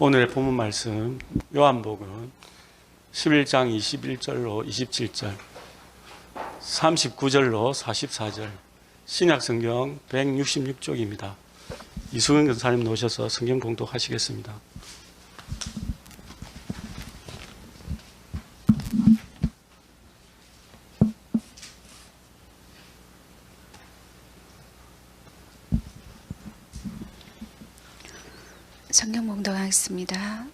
오늘의 본문 말씀 요한복음 11장 21절로 27절, 39절로 44절, 신약성경 166쪽입니다. 이수근 권사님 나오셔서 성경 봉독하시겠습니다. 성경 봉독하겠습니다.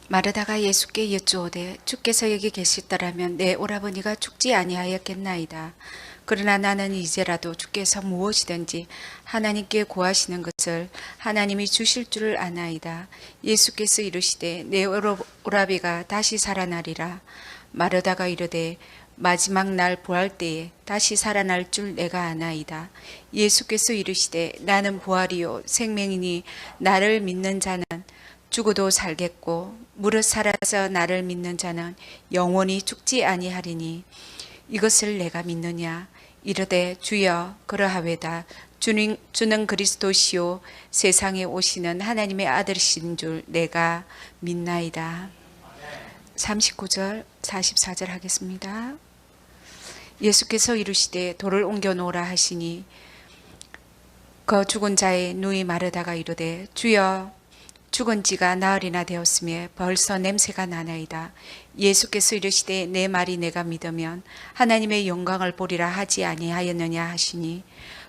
마르다가 예수께 여쭈오되 주께서 여기 계시더라면 내 오라버니가 죽지 아니하였겠나이다. 그러나 나는 이제라도 주께서 무엇이든지 하나님께 구하시는 것을 하나님이 주실 줄을 아나이다. 예수께서 이르시되 내 오라비가 다시 살아나리라. 마르다가 이르되 마지막 날 부활 때에 다시 살아날 줄 내가 아나이다. 예수께서 이르시되 나는 부활이요 생명이니 나를 믿는 자는 죽어도 살겠고 무릇 살아서 나를 믿는 자는 영원히 죽지 아니하리니 이것을 내가 믿느냐. 이르되 주여 그러하외다. 주는 그리스도시요 세상에 오시는 하나님의 아들이신 줄 내가 믿나이다. 39절 44절 하겠습니다. 예수께서 이르시되 돌을 옮겨 놓으라 하시니 그 죽은 자의 누이 마르다가 이르되 주여 죽은 지가 나흘이나 되었으며 벌써 냄새가 나나이다. 예수께서 이르시되 내 말이 내가 믿으면 하나님의 영광을 보리라 하지 아니하였느냐 하시니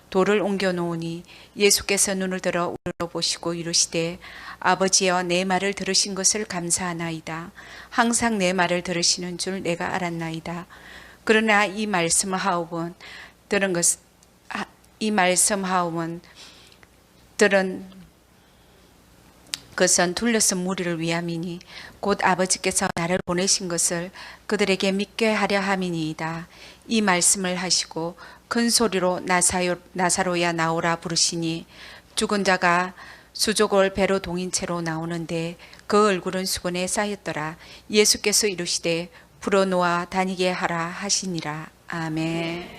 돌을 옮겨 놓으니 예수께서 눈을 들어 우러보시고 이르시되 아버지여 내 말을 들으신 것을 감사하나이다. 항상 내 말을 들으시는 줄 내가 알았나이다. 그러나 이 말씀 하옵은 들은 것은 둘러선 무리를 위함이니 곧 아버지께서 나를 보내신 것을 그들에게 믿게 하려 함이니이다. 이 말씀을 하시고 큰 소리로 나사로야 나오라 부르시니 죽은 자가 수족을 배로 동인 채로 나오는데 그 얼굴은 수건에 쌓였더라. 예수께서 이르시되 불어놓아 다니게 하라 하시니라. 아멘.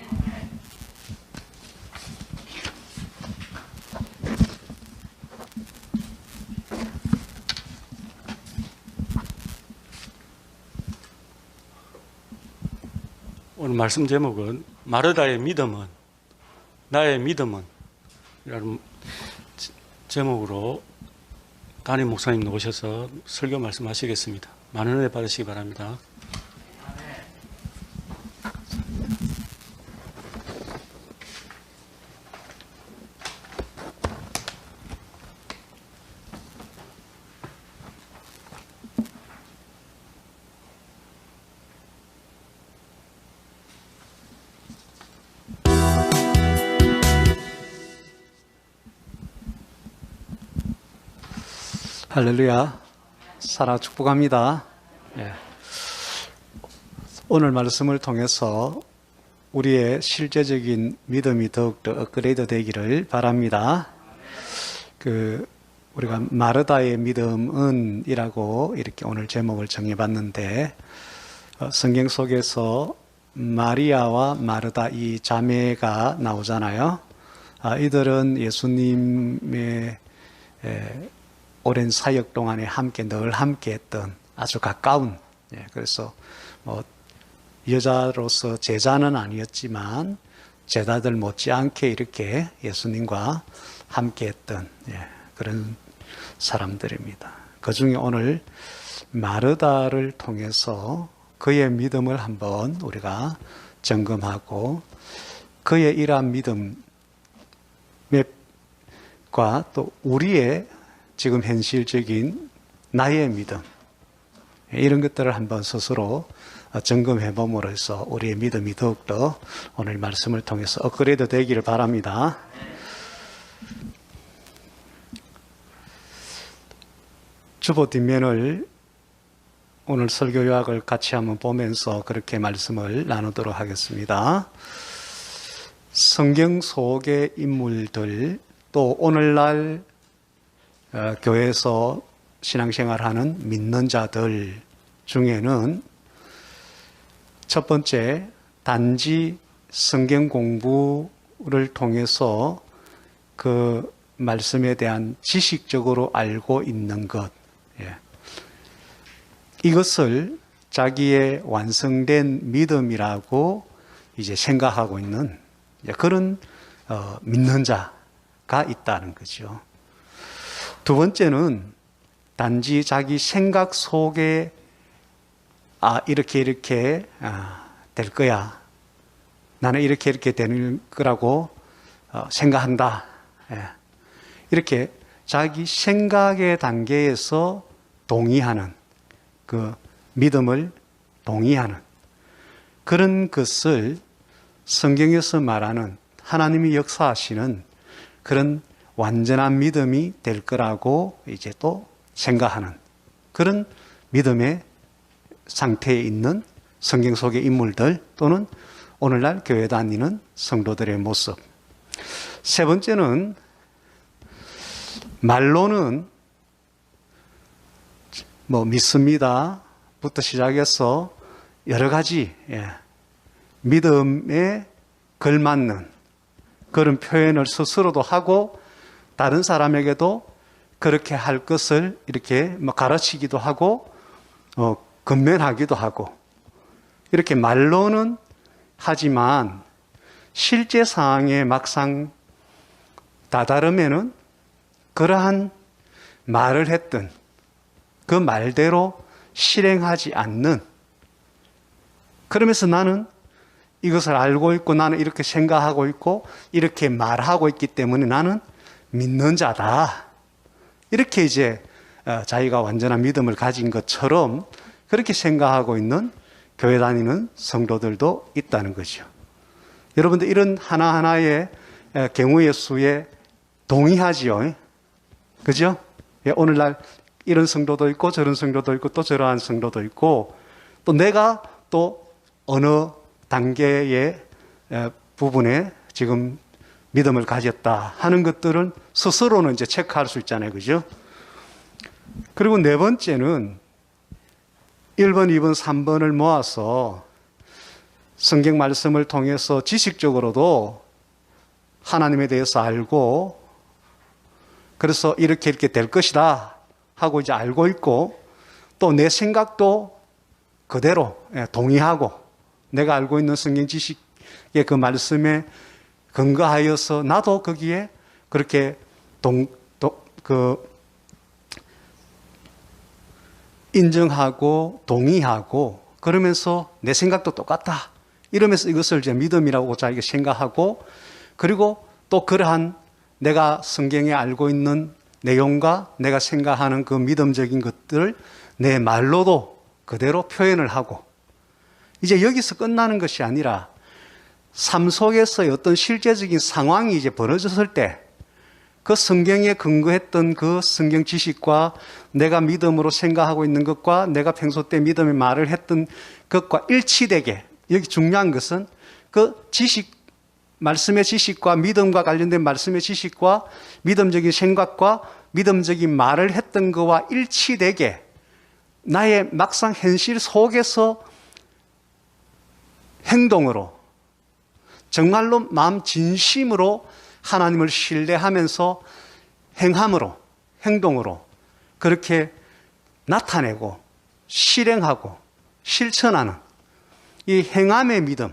오늘 말씀 제목은 마르다의 믿음은 나의 믿음은 이라는 제목으로 담임 목사님 나오셔서 설교 말씀하시겠습니다. 많은 은혜 받으시기 바랍니다. 할렐루야. 살아 축복합니다. 예. 오늘 말씀을 통해서 우리의 실제적인 믿음이 더욱더 업그레이드 되기를 바랍니다. 우리가 마르다의 믿음은 이라고 이렇게 오늘 제목을 정해봤는데, 성경 속에서 마리아와 마르다 이 자매가 나오잖아요. 이들은 예수님의 오랜 사역 동안에 늘 함께 했던 아주 가까운, 그래서 여자로서 제자는 아니었지만 제자들 못지않게 이렇게 예수님과 함께 했던 그런 사람들입니다. 그 중에 오늘 마르다를 통해서 그의 믿음을 한번 우리가 점검하고 그의 이러한 믿음과 또 우리의 지금 현실적인 나의 믿음, 이런 것들을 한번 스스로 점검해 봄으로써 우리의 믿음이 더욱더 오늘 말씀을 통해서 업그레이드 되기를 바랍니다. 주보 뒷면을 오늘 설교 요약을 같이 한번 보면서 그렇게 말씀을 나누도록 하겠습니다. 성경 속의 인물들, 또 오늘날 교회에서 신앙생활하는 믿는 자들 중에는 첫 번째, 단지 성경 공부를 통해서 그 말씀에 대한 지식적으로 알고 있는 것, 이것을 자기의 완성된 믿음이라고 이제 생각하고 있는 그런 믿는 자가 있다는 거죠. 두 번째는 단지 자기 생각 속에 이렇게 될 거야. 나는 이렇게 되는 거라고 생각한다. 이렇게 자기 생각의 단계에서 동의하는 그 믿음을 동의하는 그런 것을 성경에서 말하는 하나님이 역사하시는 그런 완전한 믿음이 될 거라고 이제 또 생각하는 그런 믿음의 상태에 있는 성경 속의 인물들 또는 오늘날 교회 다니는 성도들의 모습. 세 번째는 말로는 믿습니다부터 시작해서 여러 가지 믿음에 걸맞는 그런 표현을 스스로도 하고 다른 사람에게도 그렇게 할 것을 이렇게 가르치기도 하고 건면하기도 하고 이렇게 말로는 하지만 실제 상황에 막상 다다르면은 그러한 말을 했던 그 말대로 실행하지 않는, 그러면서 나는 이것을 알고 있고 나는 이렇게 생각하고 있고 이렇게 말하고 있기 때문에 나는 믿는 자다. 이렇게 이제 자기가 완전한 믿음을 가진 것처럼 그렇게 생각하고 있는 교회 다니는 성도들도 있다는 거죠. 여러분들 이런 하나하나의 경우의 수에 동의하지요. 그죠? 오늘날 이런 성도도 있고 저런 성도도 있고 또 저러한 성도도 있고 또 내가 또 어느 단계의 부분에 지금 믿음을 가졌다 하는 것들은 스스로는 이제 체크할 수 있잖아요. 그죠? 그리고 네 번째는 1번, 2번, 3번을 모아서 성경 말씀을 통해서 지식적으로도 하나님에 대해서 알고 그래서 이렇게 될 것이다 하고 이제 알고 있고 또 내 생각도 그대로 동의하고 내가 알고 있는 성경 지식의 그 말씀에 근거하여서 나도 거기에 그렇게 인정하고 동의하고 그러면서 내 생각도 똑같다. 이러면서 이것을 이제 믿음이라고 자기가 생각하고 그리고 또 그러한 내가 성경에 알고 있는 내용과 내가 생각하는 그 믿음적인 것들을 내 말로도 그대로 표현을 하고 이제 여기서 끝나는 것이 아니라 삶 속에서 어떤 실제적인 상황이 이제 벌어졌을 때 그 성경에 근거했던 그 성경 지식과 내가 믿음으로 생각하고 있는 것과 내가 평소 때 믿음의 말을 했던 것과 일치되게 여기 중요한 것은 그 지식, 말씀의 지식과 믿음과 관련된 말씀의 지식과 믿음적인 생각과 믿음적인 말을 했던 것과 일치되게 나의 막상 현실 속에서 행동으로 정말로 마음 진심으로 하나님을 신뢰하면서 행함으로, 행동으로 그렇게 나타내고 실행하고 실천하는 이 행함의 믿음,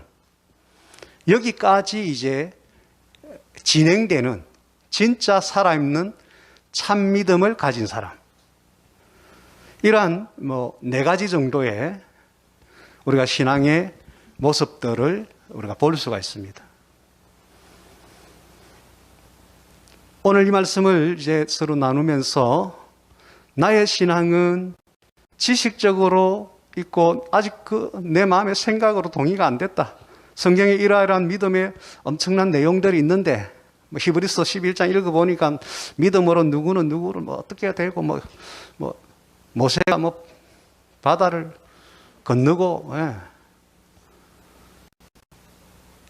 여기까지 이제 진행되는 진짜 살아있는 참 믿음을 가진 사람. 이러한 네 가지 정도의 우리가 신앙의 모습들을 우리가 볼 수가 있습니다. 오늘 이 말씀을 이제 서로 나누면서 나의 신앙은 지식적으로 있고 아직 내 마음의 생각으로 동의가 안 됐다. 성경에 이러이러한 믿음의 엄청난 내용들이 있는데 히브리서 11장 읽어보니까 믿음으로 누구는 누구를 어떻게 되고 모세가 바다를 건너고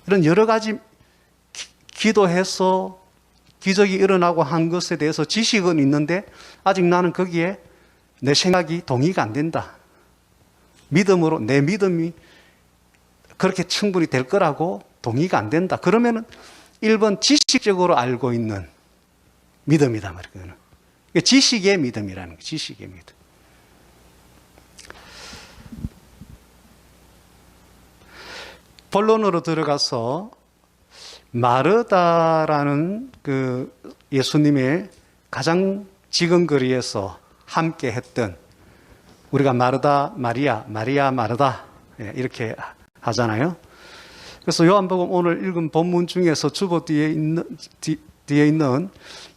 이런 여러 가지 기도해서 기적이 일어나고 한 것에 대해서 지식은 있는데 아직 나는 거기에 내 생각이 동의가 안 된다. 믿음으로 내 믿음이 그렇게 충분히 될 거라고 동의가 안 된다. 그러면은 1번 지식적으로 알고 있는 믿음이다 말이에요. 지식의 믿음이라는 거예요. 지식의 믿음. 본론으로 들어가서 마르다라는 그 예수님의 가장 지근거리에서 함께 했던, 우리가 마르다 마리아, 마리아 마르다 이렇게 하잖아요. 그래서 요한복음 오늘 읽은 본문 중에서 주보 뒤에 있는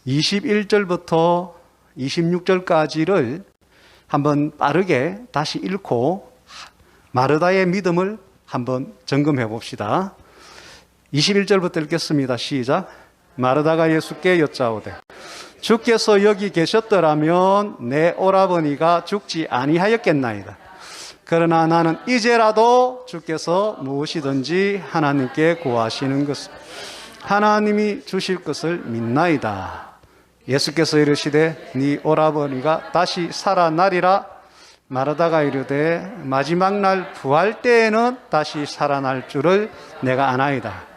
21절부터 26절까지를 한번 빠르게 다시 읽고 마르다의 믿음을 한번 점검해 봅시다. 21절부터 읽겠습니다. 시작. 마르다가 예수께 여짜오되 주께서 여기 계셨더라면 내 오라버니가 죽지 아니하였겠나이다. 그러나 나는 이제라도 주께서 무엇이든지 하나님께 구하시는 것을 하나님이 주실 것을 믿나이다. 예수께서 이르시되 네 오라버니가 다시 살아나리라. 마르다가 이르되 마지막 날 부활 때에는 다시 살아날 줄을 내가 아나이다.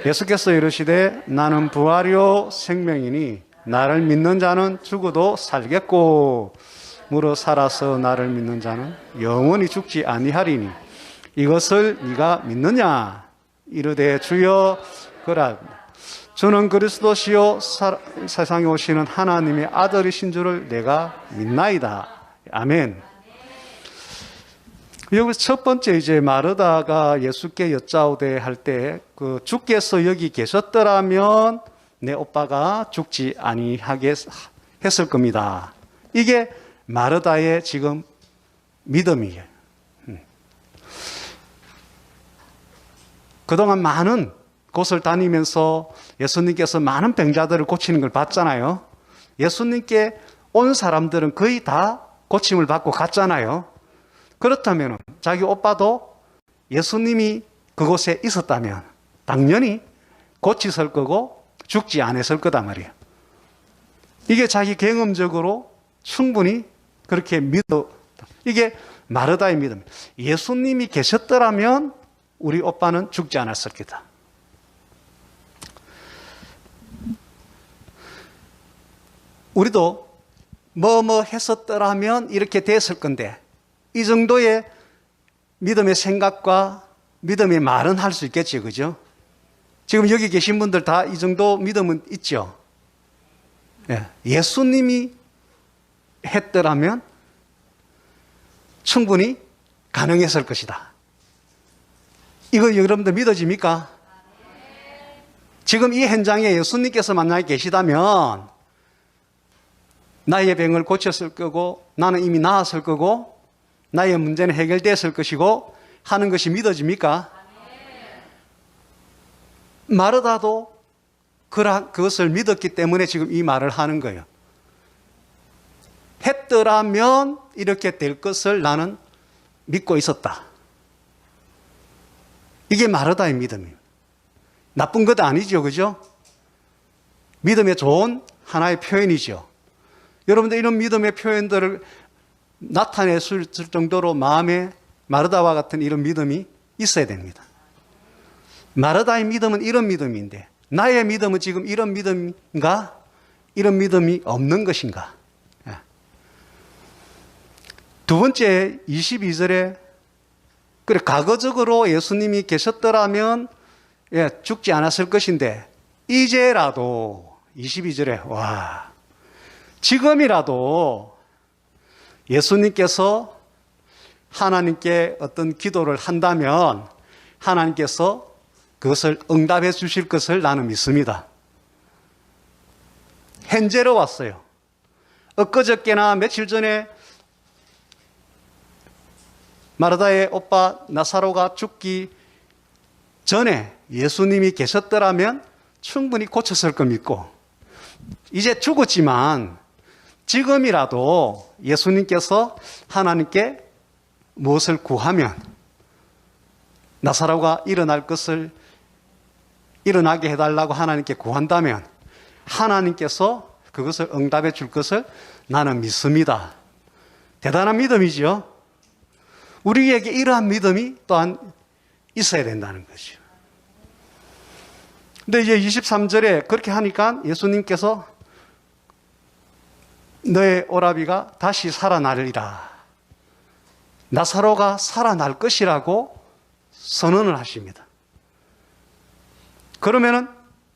예수께서 이르시되 나는 부활이요 생명이니 나를 믿는 자는 죽어도 살겠고 무릇 살아서 나를 믿는 자는 영원히 죽지 아니하리니 이것을 네가 믿느냐? 이르되 주여 그라. 주는 그리스도시요 세상에 오시는 하나님의 아들이신 줄을 내가 믿나이다. 아멘. 여기서 첫 번째 이제 마르다가 예수께 여짜오되 할 때 그 주께서 여기 계셨더라면 내 오빠가 죽지 아니하게 했을 겁니다. 이게 마르다의 지금 믿음이에요. 그동안 많은 곳을 다니면서 예수님께서 많은 병자들을 고치는 걸 봤잖아요. 예수님께 온 사람들은 거의 다 고침을 받고 갔잖아요. 그렇다면 자기 오빠도 예수님이 그곳에 있었다면 당연히 고치실 거고 죽지 않았을 거다 말이에요. 이게 자기 경험적으로 충분히 그렇게 믿어. 이게 마르다의 믿음. 예수님이 계셨더라면 우리 오빠는 죽지 않았을 거다. 우리도 뭐 했었더라면 이렇게 됐을 건데 이 정도의 믿음의 생각과 믿음의 말은 할 수 있겠지, 그죠? 지금 여기 계신 분들 다 이 정도 믿음은 있죠? 예수님이 했더라면 충분히 가능했을 것이다. 이거 여러분들 믿어집니까? 지금 이 현장에 예수님께서 만약에 계시다면 나의 병을 고쳤을 거고 나는 이미 나았을 거고 나의 문제는 해결됐을 것이고 하는 것이 믿어집니까? 마르다도 그것을 믿었기 때문에 지금 이 말을 하는 거예요. 했더라면 이렇게 될 것을 나는 믿고 있었다. 이게 마르다의 믿음이에요. 나쁜 것 아니죠, 그죠? 믿음의 좋은 하나의 표현이죠. 여러분들 이런 믿음의 표현들을 나타낼 수 있을 정도로 마음에 마르다와 같은 이런 믿음이 있어야 됩니다. 마르다의 믿음은 이런 믿음인데 나의 믿음은 지금 이런 믿음인가? 이런 믿음이 없는 것인가? 두 번째 22절에 그래 과거적으로 예수님이 계셨더라면 죽지 않았을 것인데 이제라도 22절에 와 지금이라도 예수님께서 하나님께 어떤 기도를 한다면 하나님께서 그것을 응답해 주실 것을 나는 믿습니다. 현재로 왔어요. 엊그저께나 며칠 전에 마르다의 오빠 나사로가 죽기 전에 예수님이 계셨더라면 충분히 고쳤을 거 믿고 이제 죽었지만 지금이라도 예수님께서 하나님께 무엇을 구하면 나사로가 일어날 것을 일어나게 해달라고 하나님께 구한다면 하나님께서 그것을 응답해 줄 것을 나는 믿습니다. 대단한 믿음이죠. 우리에게 이러한 믿음이 또한 있어야 된다는 것이죠. 근데 이제 23절에 그렇게 하니까 예수님께서 너의 오라비가 다시 살아나리라. 나사로가 살아날 것이라고 선언을 하십니다. 그러면은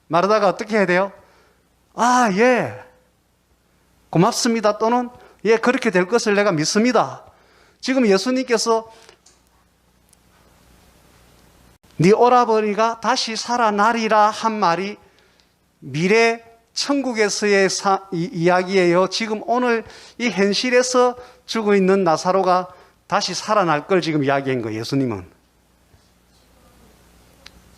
마르다가 어떻게 해야 돼요? 아, 예. 고맙습니다. 또는 예, 그렇게 될 것을 내가 믿습니다. 지금 예수님께서 네 오라버니가 다시 살아나리라 한 말이 미래 천국에서의 이야기예요. 지금 오늘 이 현실에서 죽어 있는 나사로가 다시 살아날 걸 지금 이야기한 거예요. 예수님은.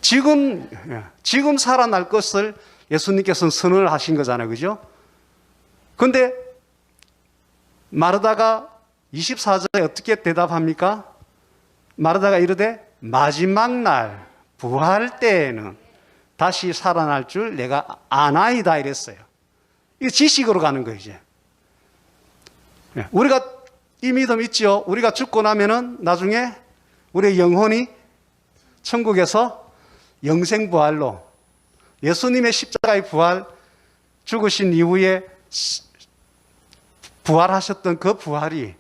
지금 살아날 것을 예수님께서는 선언을 하신 거잖아요. 그죠? 근데 마르다가 24절에 어떻게 대답합니까? 마르다가 이르되 마지막 날 부활 때에는 다시 살아날 줄 내가 아나이다 이랬어요. 이거 지식으로 가는 거예요, 이제. 우리가 이 믿음 있죠? 우리가 죽고 나면은 나중에 우리의 영혼이 천국에서 영생부활로 예수님의 십자가의 부활, 죽으신 이후에 부활하셨던 그 부활이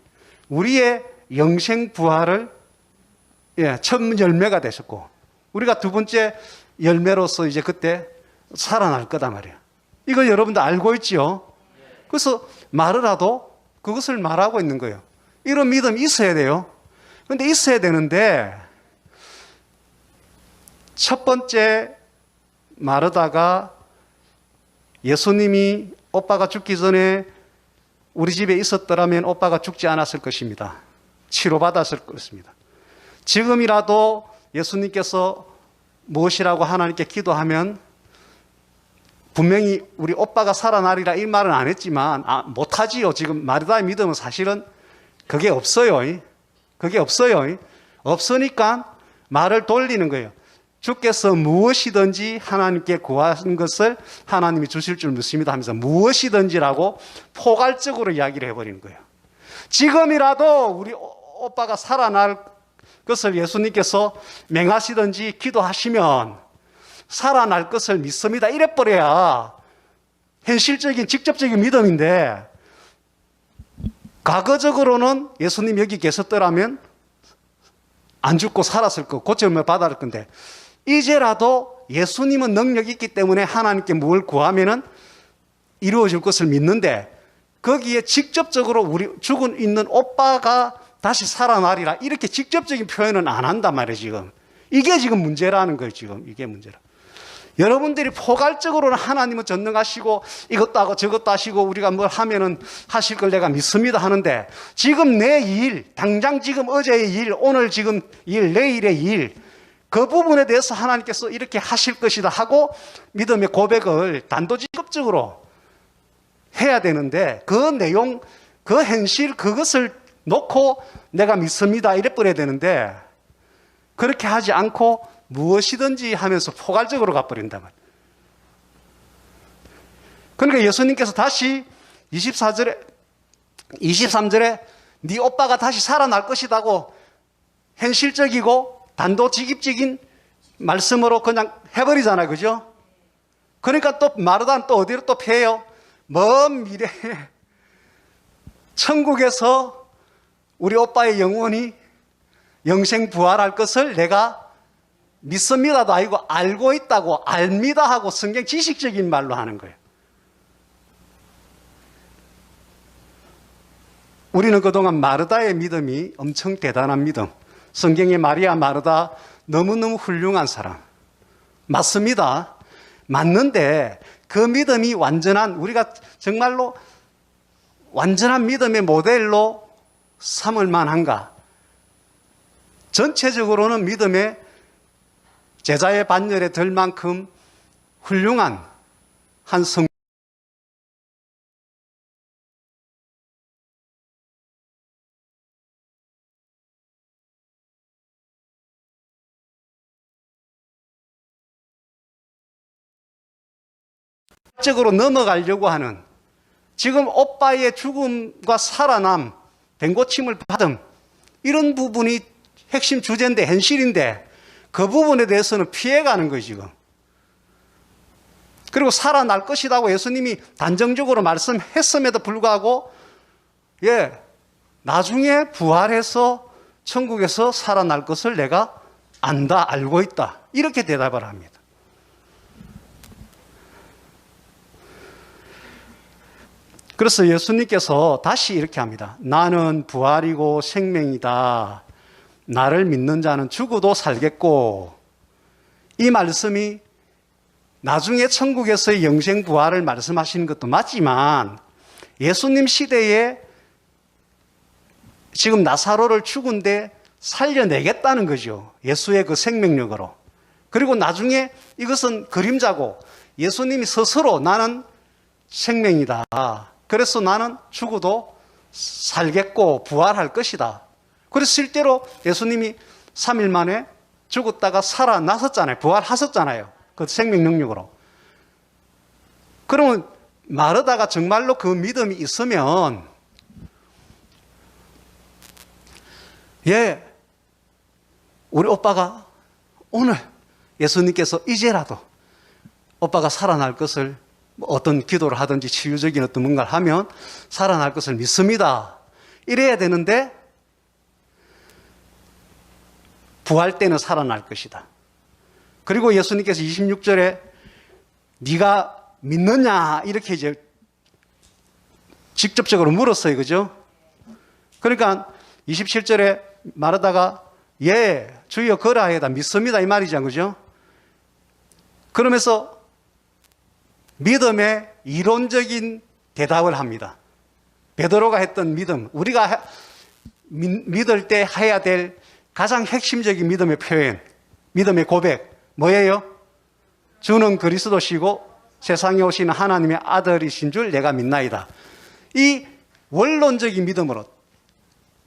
우리의 영생부활을 첫 열매가 되셨고 우리가 두 번째 열매로서 이제 그때 살아날 거다 말이에요. 이거 여러분도 알고 있지요? 그래서 마르다도 그것을 말하고 있는 거예요. 이런 믿음이 있어야 돼요. 그런데 있어야 되는데 첫 번째 마르다가 예수님이 오빠가 죽기 전에 우리 집에 있었더라면 오빠가 죽지 않았을 것입니다. 치료받았을 것입니다. 지금이라도 예수님께서 무엇이라고 하나님께 기도하면 분명히 우리 오빠가 살아나리라 이 말은 안 했지만 못하지요. 지금 마르다의 믿음은 사실은 그게 없어요. 그게 없어요. 없으니까 말을 돌리는 거예요. 주께서 무엇이든지 하나님께 구하는 것을 하나님이 주실 줄 믿습니다 하면서 무엇이든지라고 포괄적으로 이야기를 해버리는 거예요. 지금이라도 우리 오빠가 살아날 것을 예수님께서 맹하시든지 기도하시면 살아날 것을 믿습니다. 이래버려야 현실적인 직접적인 믿음인데 과거적으로는 예수님 여기 계셨더라면 안 죽고 살았을 거 고침을 받았을 건데 이제라도 예수님은 능력이 있기 때문에 하나님께 뭘 구하면은 이루어질 것을 믿는데 거기에 직접적으로 우리 죽은 있는 오빠가 다시 살아나리라 이렇게 직접적인 표현은 안 한단 말이에요. 지금 이게 지금 문제라는 거예요. 지금 이게 문제라. 여러분들이 포괄적으로는 하나님은 전능하시고 이것도 하고 저것도 하시고 우리가 뭘 하면은 하실 걸 내가 믿습니다 하는데 지금 내 일, 당장 지금 어제의 일, 오늘 지금 일, 내일의 일, 그 부분에 대해서 하나님께서 이렇게 하실 것이다 하고 믿음의 고백을 단도직입적으로 해야 되는데 그 내용, 그 현실, 그것을 놓고 내가 믿습니다 이래 버려야 되는데 그렇게 하지 않고 무엇이든지 하면서 포괄적으로 가버린단 말이에요. 그러니까 예수님께서 다시 23절에 네 오빠가 다시 살아날 것이라고 현실적이고 단도직입적인 말씀으로 그냥 해버리잖아요. 그죠? 그러니까 또 마르다는 또 어디로 또 피해요? 먼 미래에 천국에서 우리 오빠의 영혼이 영생 부활할 것을 내가 믿습니다도 아니고 알고 있다고 압니다 하고 성경 지식적인 말로 하는 거예요. 우리는 그동안 마르다의 믿음이 엄청 대단한 믿음. 성경의 마리아 마르다 너무너무 훌륭한 사람. 맞습니다. 맞는데 그 믿음이 완전한 우리가 정말로 완전한 믿음의 모델로 삼을 만한가? 전체적으로는 믿음의 제자의 반열에 들 만큼 훌륭한 한 성 적으로 넘어가려고 하는 지금 오빠의 죽음과 살아남, 뱅고침을 받음 이런 부분이 핵심 주제인데 현실인데 그 부분에 대해서는 피해가는 거예요. 지금 그리고 살아날 것이라고 예수님이 단정적으로 말씀했음에도 불구하고 나중에 부활해서 천국에서 살아날 것을 내가 안다, 알고 있다. 이렇게 대답을 합니다. 그래서 예수님께서 다시 이렇게 합니다. 나는 부활이고 생명이다. 나를 믿는 자는 죽어도 살겠고, 이 말씀이 나중에 천국에서의 영생 부활을 말씀하시는 것도 맞지만 예수님 시대에 지금 나사로를 죽은데 살려내겠다는 거죠. 예수의 그 생명력으로. 그리고 나중에 이것은 그림자고 예수님이 스스로 나는 생명이다. 그래서 나는 죽어도 살겠고 부활할 것이다. 그래서 실제로 예수님이 3일 만에 죽었다가 살아나셨잖아요. 부활하셨잖아요. 그 생명 능력으로. 그러면 마르다가 정말로 그 믿음이 있으면 우리 오빠가 오늘 예수님께서 이제라도 오빠가 살아날 것을 어떤 기도를 하든지 치유적인 어떤 뭔가를 하면 살아날 것을 믿습니다. 이래야 되는데 부활 때는 살아날 것이다. 그리고 예수님께서 26절에 네가 믿느냐 이렇게 이제 직접적으로 물었어요. 그죠? 그러니까 27절에 마르다가 주여 그러하여다 믿습니다 이 말이죠. 그죠? 그러면서 믿음의 이론적인 대답을 합니다. 베드로가 했던 믿음, 우리가 믿을 때 해야 될 가장 핵심적인 믿음의 표현, 믿음의 고백 뭐예요? 주는 그리스도시고 세상에 오시는 하나님의 아들이신 줄 내가 믿나이다. 이 원론적인 믿음으로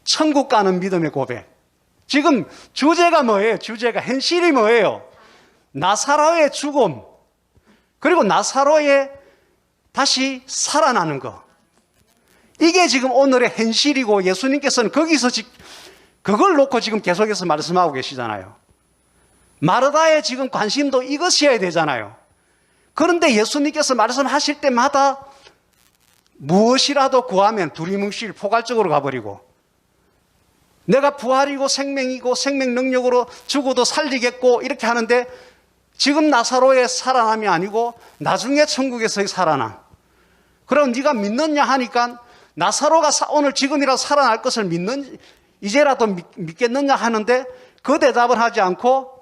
천국 가는 믿음의 고백. 지금 주제가 뭐예요? 주제가 현실이 뭐예요? 나사로의 죽음, 그리고 나사로의 다시 살아나는 거. 이게 지금 오늘의 현실이고 예수님께서는 거기서 그걸 놓고 지금 계속해서 말씀하고 계시잖아요. 마르다의 지금 관심도 이것이어야 되잖아요. 그런데 예수님께서 말씀하실 때마다 무엇이라도 구하면 두리뭉실 포괄적으로 가버리고 내가 부활이고 생명이고 생명 능력으로 죽어도 살리겠고 이렇게 하는데 지금 나사로의 살아남이 아니고 나중에 천국에서의 살아남. 그럼 네가 믿느냐 하니까 나사로가 오늘 지금이라도 살아날 것을 이제라도 믿겠느냐 하는데 그 대답을 하지 않고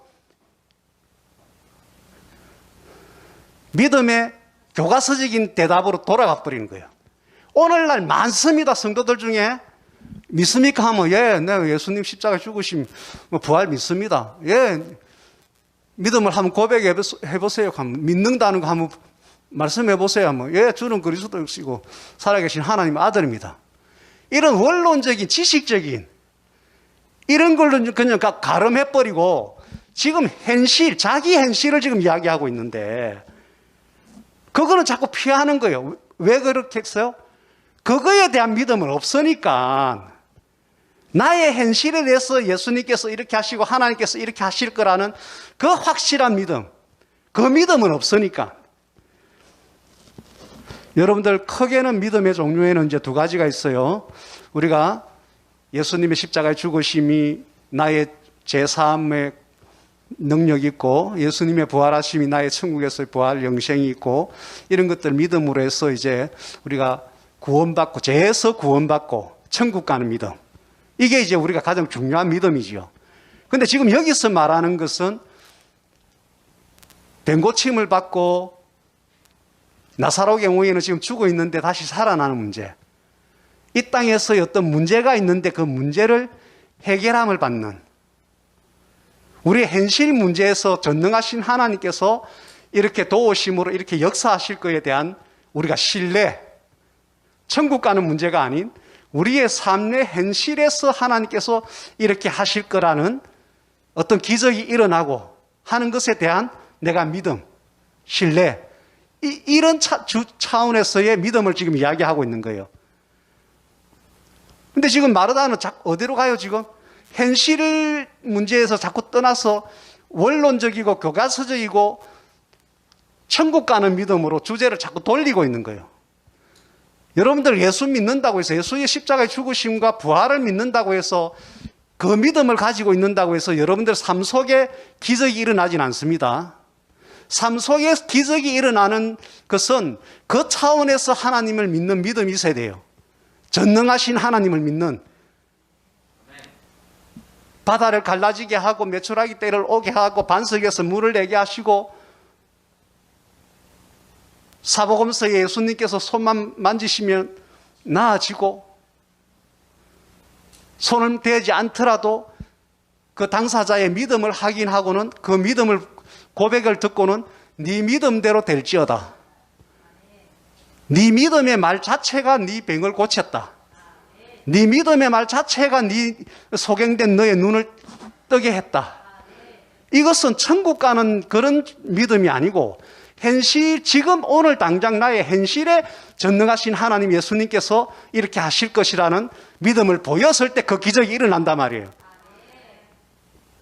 믿음의 교과서적인 대답으로 돌아가 버리는 거예요. 오늘날 많습니다. 성도들 중에 믿습니까? 하면 내가 예수님 십자가 죽으심 부활 믿습니다. 믿음을 한번 고백해 보세요. 믿는다는 거 한번 말씀해 보세요. 주는 그리스도이시고 살아계신 하나님의 아들입니다. 이런 원론적인 지식적인 이런 걸로 그냥 가름해버리고 지금 자기 현실을 지금 이야기하고 있는데 그거는 자꾸 피하는 거예요. 왜 그렇게 했어요? 그거에 대한 믿음은 없으니까 나의 현실에 대해서 예수님께서 이렇게 하시고 하나님께서 이렇게 하실 거라는 그 확실한 믿음, 그 믿음은 없으니까. 여러분들 크게는 믿음의 종류에는 이제 두 가지가 있어요. 우리가 예수님의 십자가의 죽으심이 나의 제사함의 능력이 있고 예수님의 부활하심이 나의 천국에서의 부활 영생이 있고 이런 것들 믿음으로 해서 이제 우리가 구원받고 죄에서 구원받고 천국 가는 믿음. 이게 이제 우리가 가장 중요한 믿음이지요. 근데 지금 여기서 말하는 것은 병고침을 받고 나사로 경우에는 지금 죽어 있는데 다시 살아나는 문제. 이 땅에서 어떤 문제가 있는데 그 문제를 해결함을 받는 우리의 현실 문제에서 전능하신 하나님께서 이렇게 도우심으로 이렇게 역사하실 것에 대한 우리가 신뢰, 천국 가는 문제가 아닌 우리의 삶의 현실에서 하나님께서 이렇게 하실 거라는 어떤 기적이 일어나고 하는 것에 대한 내가 믿음, 신뢰, 이런 차원에서의 믿음을 지금 이야기하고 있는 거예요. 근데 지금 마르다는 어디로 가요, 지금? 현실 문제에서 자꾸 떠나서 원론적이고 교과서적이고 천국 가는 믿음으로 주제를 자꾸 돌리고 있는 거예요. 여러분들 예수 믿는다고 해서, 예수의 십자가의 죽으심과 부활을 믿는다고 해서, 그 믿음을 가지고 있는다고 해서 여러분들 삶 속에 기적이 일어나진 않습니다. 삶 속에 기적이 일어나는 것은 그 차원에서 하나님을 믿는 믿음이 있어야 돼요. 전능하신 하나님을 믿는, 바다를 갈라지게 하고 메추라기 떼를 오게 하고 반석에서 물을 내게 하시고, 사복음서에 예수님께서 손만 만지시면 나아지고, 손을 대지 않더라도 그 당사자의 믿음을 확인하고는, 그 믿음을 고백을 듣고는 네 믿음대로 될지어다. 네 믿음의 말 자체가 네 병을 고쳤다. 네 믿음의 말 자체가 네 소경된 너의 눈을 뜨게 했다. 이것은 천국 가는 그런 믿음이 아니고, 현실, 지금 오늘 당장 나의 현실에 전능하신 하나님 예수님께서 이렇게 하실 것이라는 믿음을 보였을 때 그 기적이 일어난단 말이에요.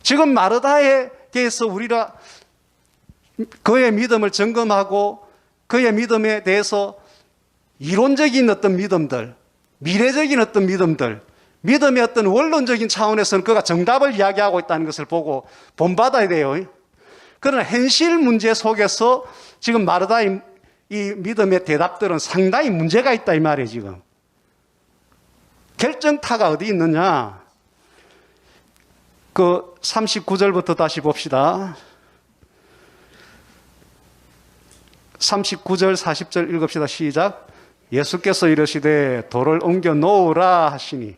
지금 마르다에 대해서 우리가 그의 믿음을 점검하고 그의 믿음에 대해서 이론적인 어떤 믿음들, 미래적인 어떤 믿음들, 믿음의 어떤 원론적인 차원에서는 그가 정답을 이야기하고 있다는 것을 보고 본받아야 돼요. 그러나 현실 문제 속에서 지금 마르다의 이 믿음의 대답들은 상당히 문제가 있다 이 말이에요. 지금 결정타가 어디 있느냐, 그 39절부터 다시 봅시다. 39절 40절 읽읍시다. 시작. 예수께서 이르시되 돌을 옮겨 놓으라 하시니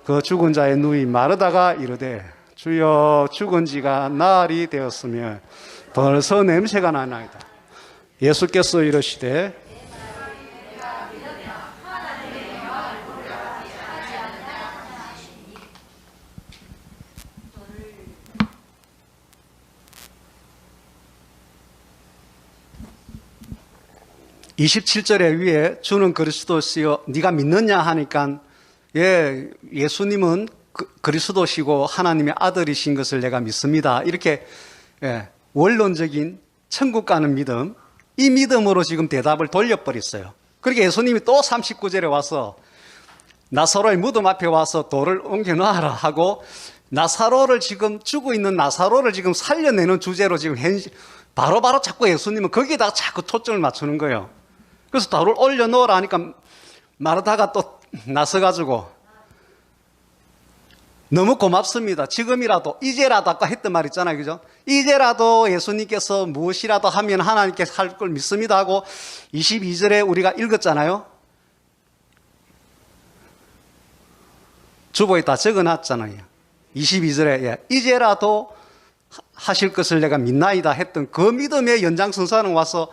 그 죽은 자의 누이 마르다가 이르되 주여 죽은 지가 나흘이 되었으며 벌써 냄새가 나나이다. 예수께서 이르시되 (27절에) 위에 주는 그리스도시요 네가 믿느냐 하니까, 예수님은 그리스도시고 하나님의 아들이신 것을 내가 믿습니다. 이렇게 원론적인 천국 가는 믿음, 이 믿음으로 지금 대답을 돌려버렸어요. 그렇게 예수님이 또 39절에 와서 나사로의 무덤 앞에 와서 돌을 옮겨 놔라 하고, 나사로를 지금 죽어 있는 나사로를 지금 살려내는 주제로 지금 바로바로 자꾸 예수님은 거기에다가 자꾸 초점을 맞추는 거예요. 그래서 돌을 올려놓으라 하니까 마르다가 또 나서가지고 너무 고맙습니다. 지금이라도, 이제라도, 아까 했던 말 있잖아요. 그죠? 이제라도 예수님께서 무엇이라도 하면 하나님께 할 걸 믿습니다 하고 22절에 우리가 읽었잖아요. 주보에 다 적어놨잖아요. 22절에 이제라도 하실 것을 내가 믿나이다 했던 그 믿음의 연장선상에 와서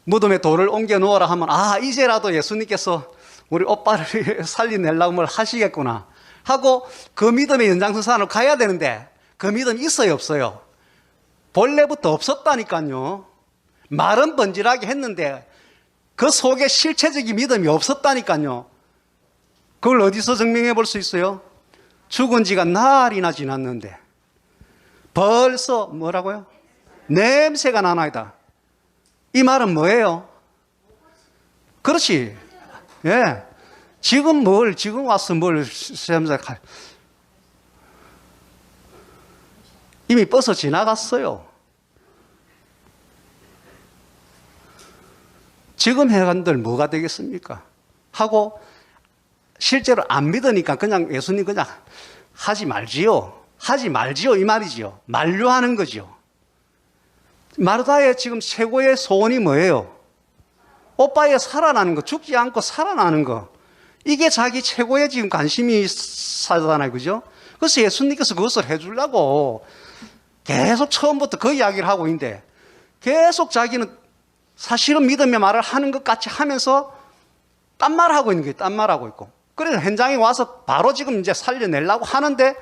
무덤에 돌을 옮겨 놓으라 하면, 이제라도 예수님께서 우리 오빠를 살려내려고 뭘 하시겠구나 하고 그 믿음의 연장선상으로 가야 되는데, 그 믿음이 있어요, 없어요? 본래부터 없었다니까요. 말은 번질하게 했는데 그 속에 실체적인 믿음이 없었다니까요. 그걸 어디서 증명해 볼 수 있어요? 죽은 지가 나흘이나 지났는데 벌써 뭐라고요? 냄새가 나나이다. 이 말은 뭐예요? 그렇지. 지금 와서 뭘 샘색할. 이미 벗어 지나갔어요. 지금 해간들 뭐가 되겠습니까? 하고 실제로 안 믿으니까 그냥 예수님 그냥 하지 말지요 이 말이지요. 만류하는 거죠. 마르다의 지금 최고의 소원이 뭐예요? 오빠의 살아나는 거, 죽지 않고 살아나는 거. 이게 자기 최고의 지금 관심이 사잖아요. 그죠? 그래서 예수님께서 그것을 해주려고 계속 처음부터 그 이야기를 하고 있는데, 계속 자기는 사실은 믿음의 말을 하는 것 같이 하면서 딴 말 하고 있는 거예요. 딴 말 하고 있고. 그래서 현장에 와서 바로 지금 이제 살려내려고 하는데,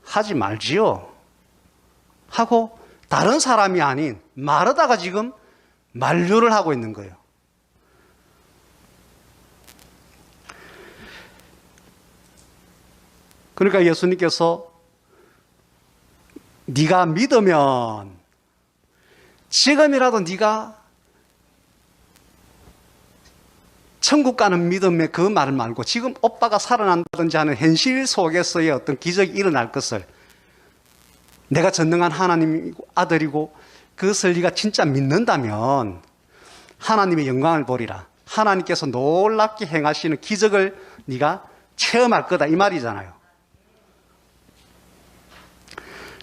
하지 말지요 하고 다른 사람이 아닌 마르다가 지금 만류를 하고 있는 거예요. 그러니까 예수님께서 네가 믿으면 지금이라도 네가 천국 가는 믿음의 그 말 말고 지금 오빠가 살아난다든지 하는 현실 속에서의 어떤 기적이 일어날 것을, 내가 전능한 하나님 아들이고 그것을 네가 진짜 믿는다면 하나님의 영광을 보리라. 하나님께서 놀랍게 행하시는 기적을 네가 체험할 거다, 이 말이잖아요.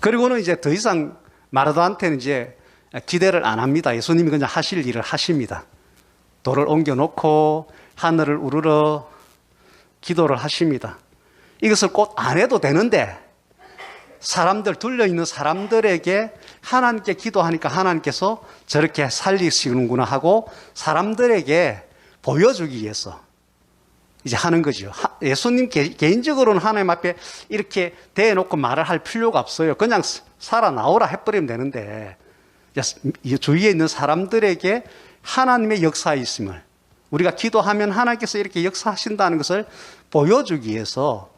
그리고는 이제 더 이상 마르다한테는 이제 기대를 안 합니다. 예수님이 그냥 하실 일을 하십니다. 돌을 옮겨놓고 하늘을 우러러 기도를 하십니다. 이것을 꼭 안 해도 되는데 사람들, 둘러있는 사람들에게 하나님께 기도하니까 하나님께서 저렇게 살리시는구나 하고 사람들에게 보여주기 위해서 이제 하는 거죠. 예수님 개인적으로는 하나님 앞에 이렇게 대놓고 말을 할 필요가 없어요. 그냥 살아나오라 해버리면 되는데 주위에 있는 사람들에게 하나님의 역사에 있음을, 우리가 기도하면 하나님께서 이렇게 역사하신다는 것을 보여주기 위해서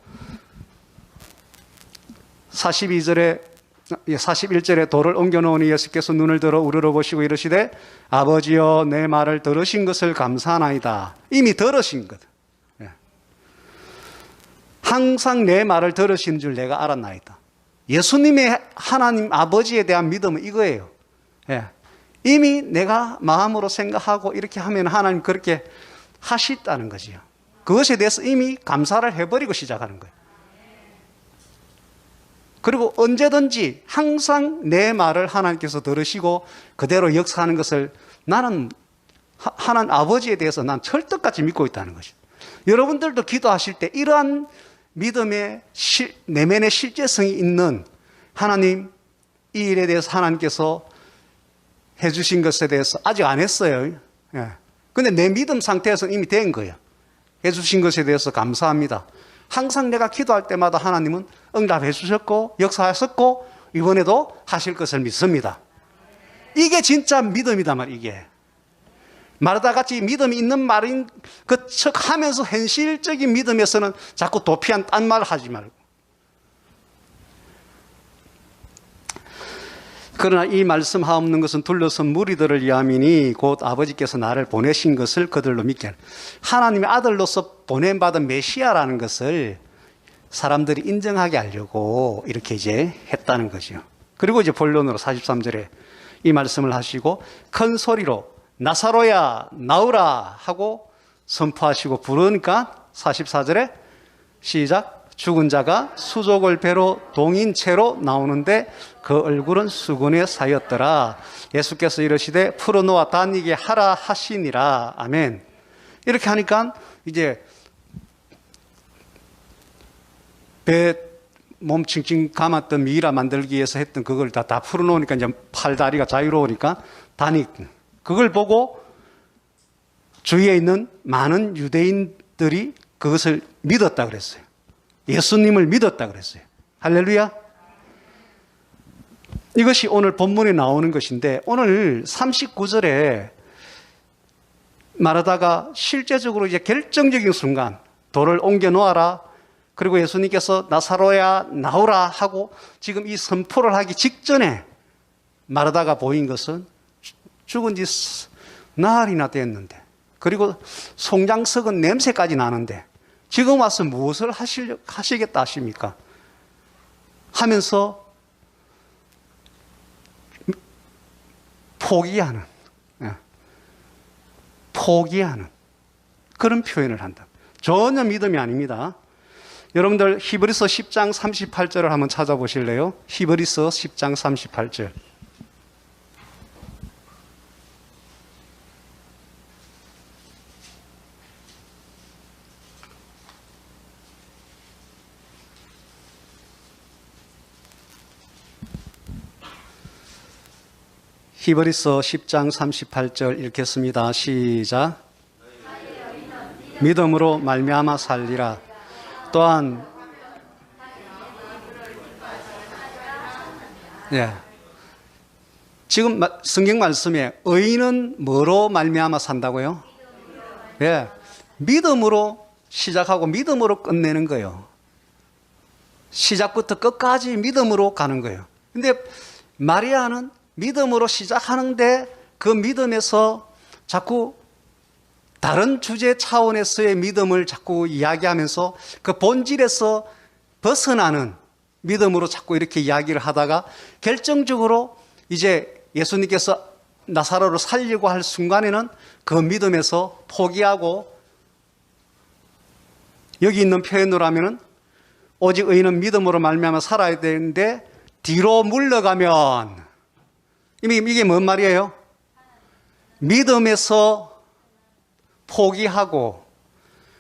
41절에 돌을 옮겨놓으니 예수께서 눈을 들어 우러러 보시고 이르시되 아버지여 내 말을 들으신 것을 감사하나이다. 이미 들으신 것. 항상 내 말을 들으신 줄 내가 알았나이다. 예수님의 하나님 아버지에 대한 믿음은 이거예요. 이미 내가 마음으로 생각하고 이렇게 하면 하나님 그렇게 하시다는 거지요. 그것에 대해서 이미 감사를 해버리고 시작하는 거예요. 그리고 언제든지 항상 내 말을 하나님께서 들으시고 그대로 역사하는 것을 나는 하나님 아버지에 대해서 난 철떡같이 믿고 있다는 것이죠. 여러분들도 기도하실 때 이러한 믿음의 내면의 실제성이 있는, 하나님 이 일에 대해서 하나님께서 해주신 것에 대해서 아직 안 했어요. 근데 내 믿음 상태에서는 이미 된 거예요. 해주신 것에 대해서 감사합니다. 항상 내가 기도할 때마다 하나님은 응답해 주셨고 역사하셨고 이번에도 하실 것을 믿습니다. 이게 진짜 믿음이다 말. 이게 마르다같이 믿음이 있는 말인 그 척 하면서 현실적인 믿음에서는 자꾸 도피한 딴 말을 하지 말고. 그러나 이 말씀 하옵는 것은 둘러선 무리들을 위함이니 곧 아버지께서 나를 보내신 것을 그들로 믿게 하라. 하나님의 아들로서 보냄받은 메시아라는 것을 사람들이 인정하게 하려고 이렇게 이제 했다는 거죠. 그리고 이제 본론으로 43절에 이 말씀을 하시고 큰 소리로 나사로야 나오라 하고 선포하시고 부르니까 44절에 시작. 죽은 자가 수족을 배로 동인 채로 나오는데 그 얼굴은 수건에 쌓였더라. 예수께서 이르시되 풀어놓아 다니게 하라 하시니라. 아멘. 이렇게 하니까 이제 배 몸 칭칭 감았던 미이라 만들기 위해서 했던 그걸 다 풀어놓으니까 이제 팔다리가 자유로우니까 그걸 보고 주위에 있는 많은 유대인들이 그것을 믿었다 그랬어요. 예수님을 믿었다 그랬어요. 할렐루야. 이것이 오늘 본문에 나오는 것인데 오늘 39절에 마르다가 실제적으로 이제 결정적인 순간 돌을 옮겨 놓아라. 그리고 예수님께서 나사로야 나오라 하고 지금 이 선포를 하기 직전에 마르다가 보인 것은 죽은 지 나흘이나 됐는데, 그리고 송장 썩은 냄새까지 나는데 지금 와서 무엇을 하시겠다 하십니까? 하면서 포기하는 그런 표현을 한다. 전혀 믿음이 아닙니다. 여러분들 히브리서 10장 38절을 한번 찾아보실래요? 히브리서 10장 38절. 히브리서 10장 38절 읽겠습니다. 시작. 믿음으로 말미암아 살리라. 또한 지금 성경 말씀에 의인은 뭐로 말미암아 산다고요? 믿음으로 시작하고 믿음으로 끝내는 거예요. 시작부터 끝까지 믿음으로 가는 거예요. 근데 마리아는 믿음으로 시작하는데 그 믿음에서 자꾸 다른 주제 차원에서의 믿음을 자꾸 이야기하면서 그 본질에서 벗어나는 믿음으로 자꾸 이렇게 이야기를 하다가 결정적으로 이제 예수님께서 나사로를 살리고 할 순간에는 그 믿음에서 포기하고, 여기 있는 표현으로 하면은 오직 의인은 믿음으로 말미암아 살아야 되는데 뒤로 물러가면, 이게 뭔 말이에요? 믿음에서 포기하고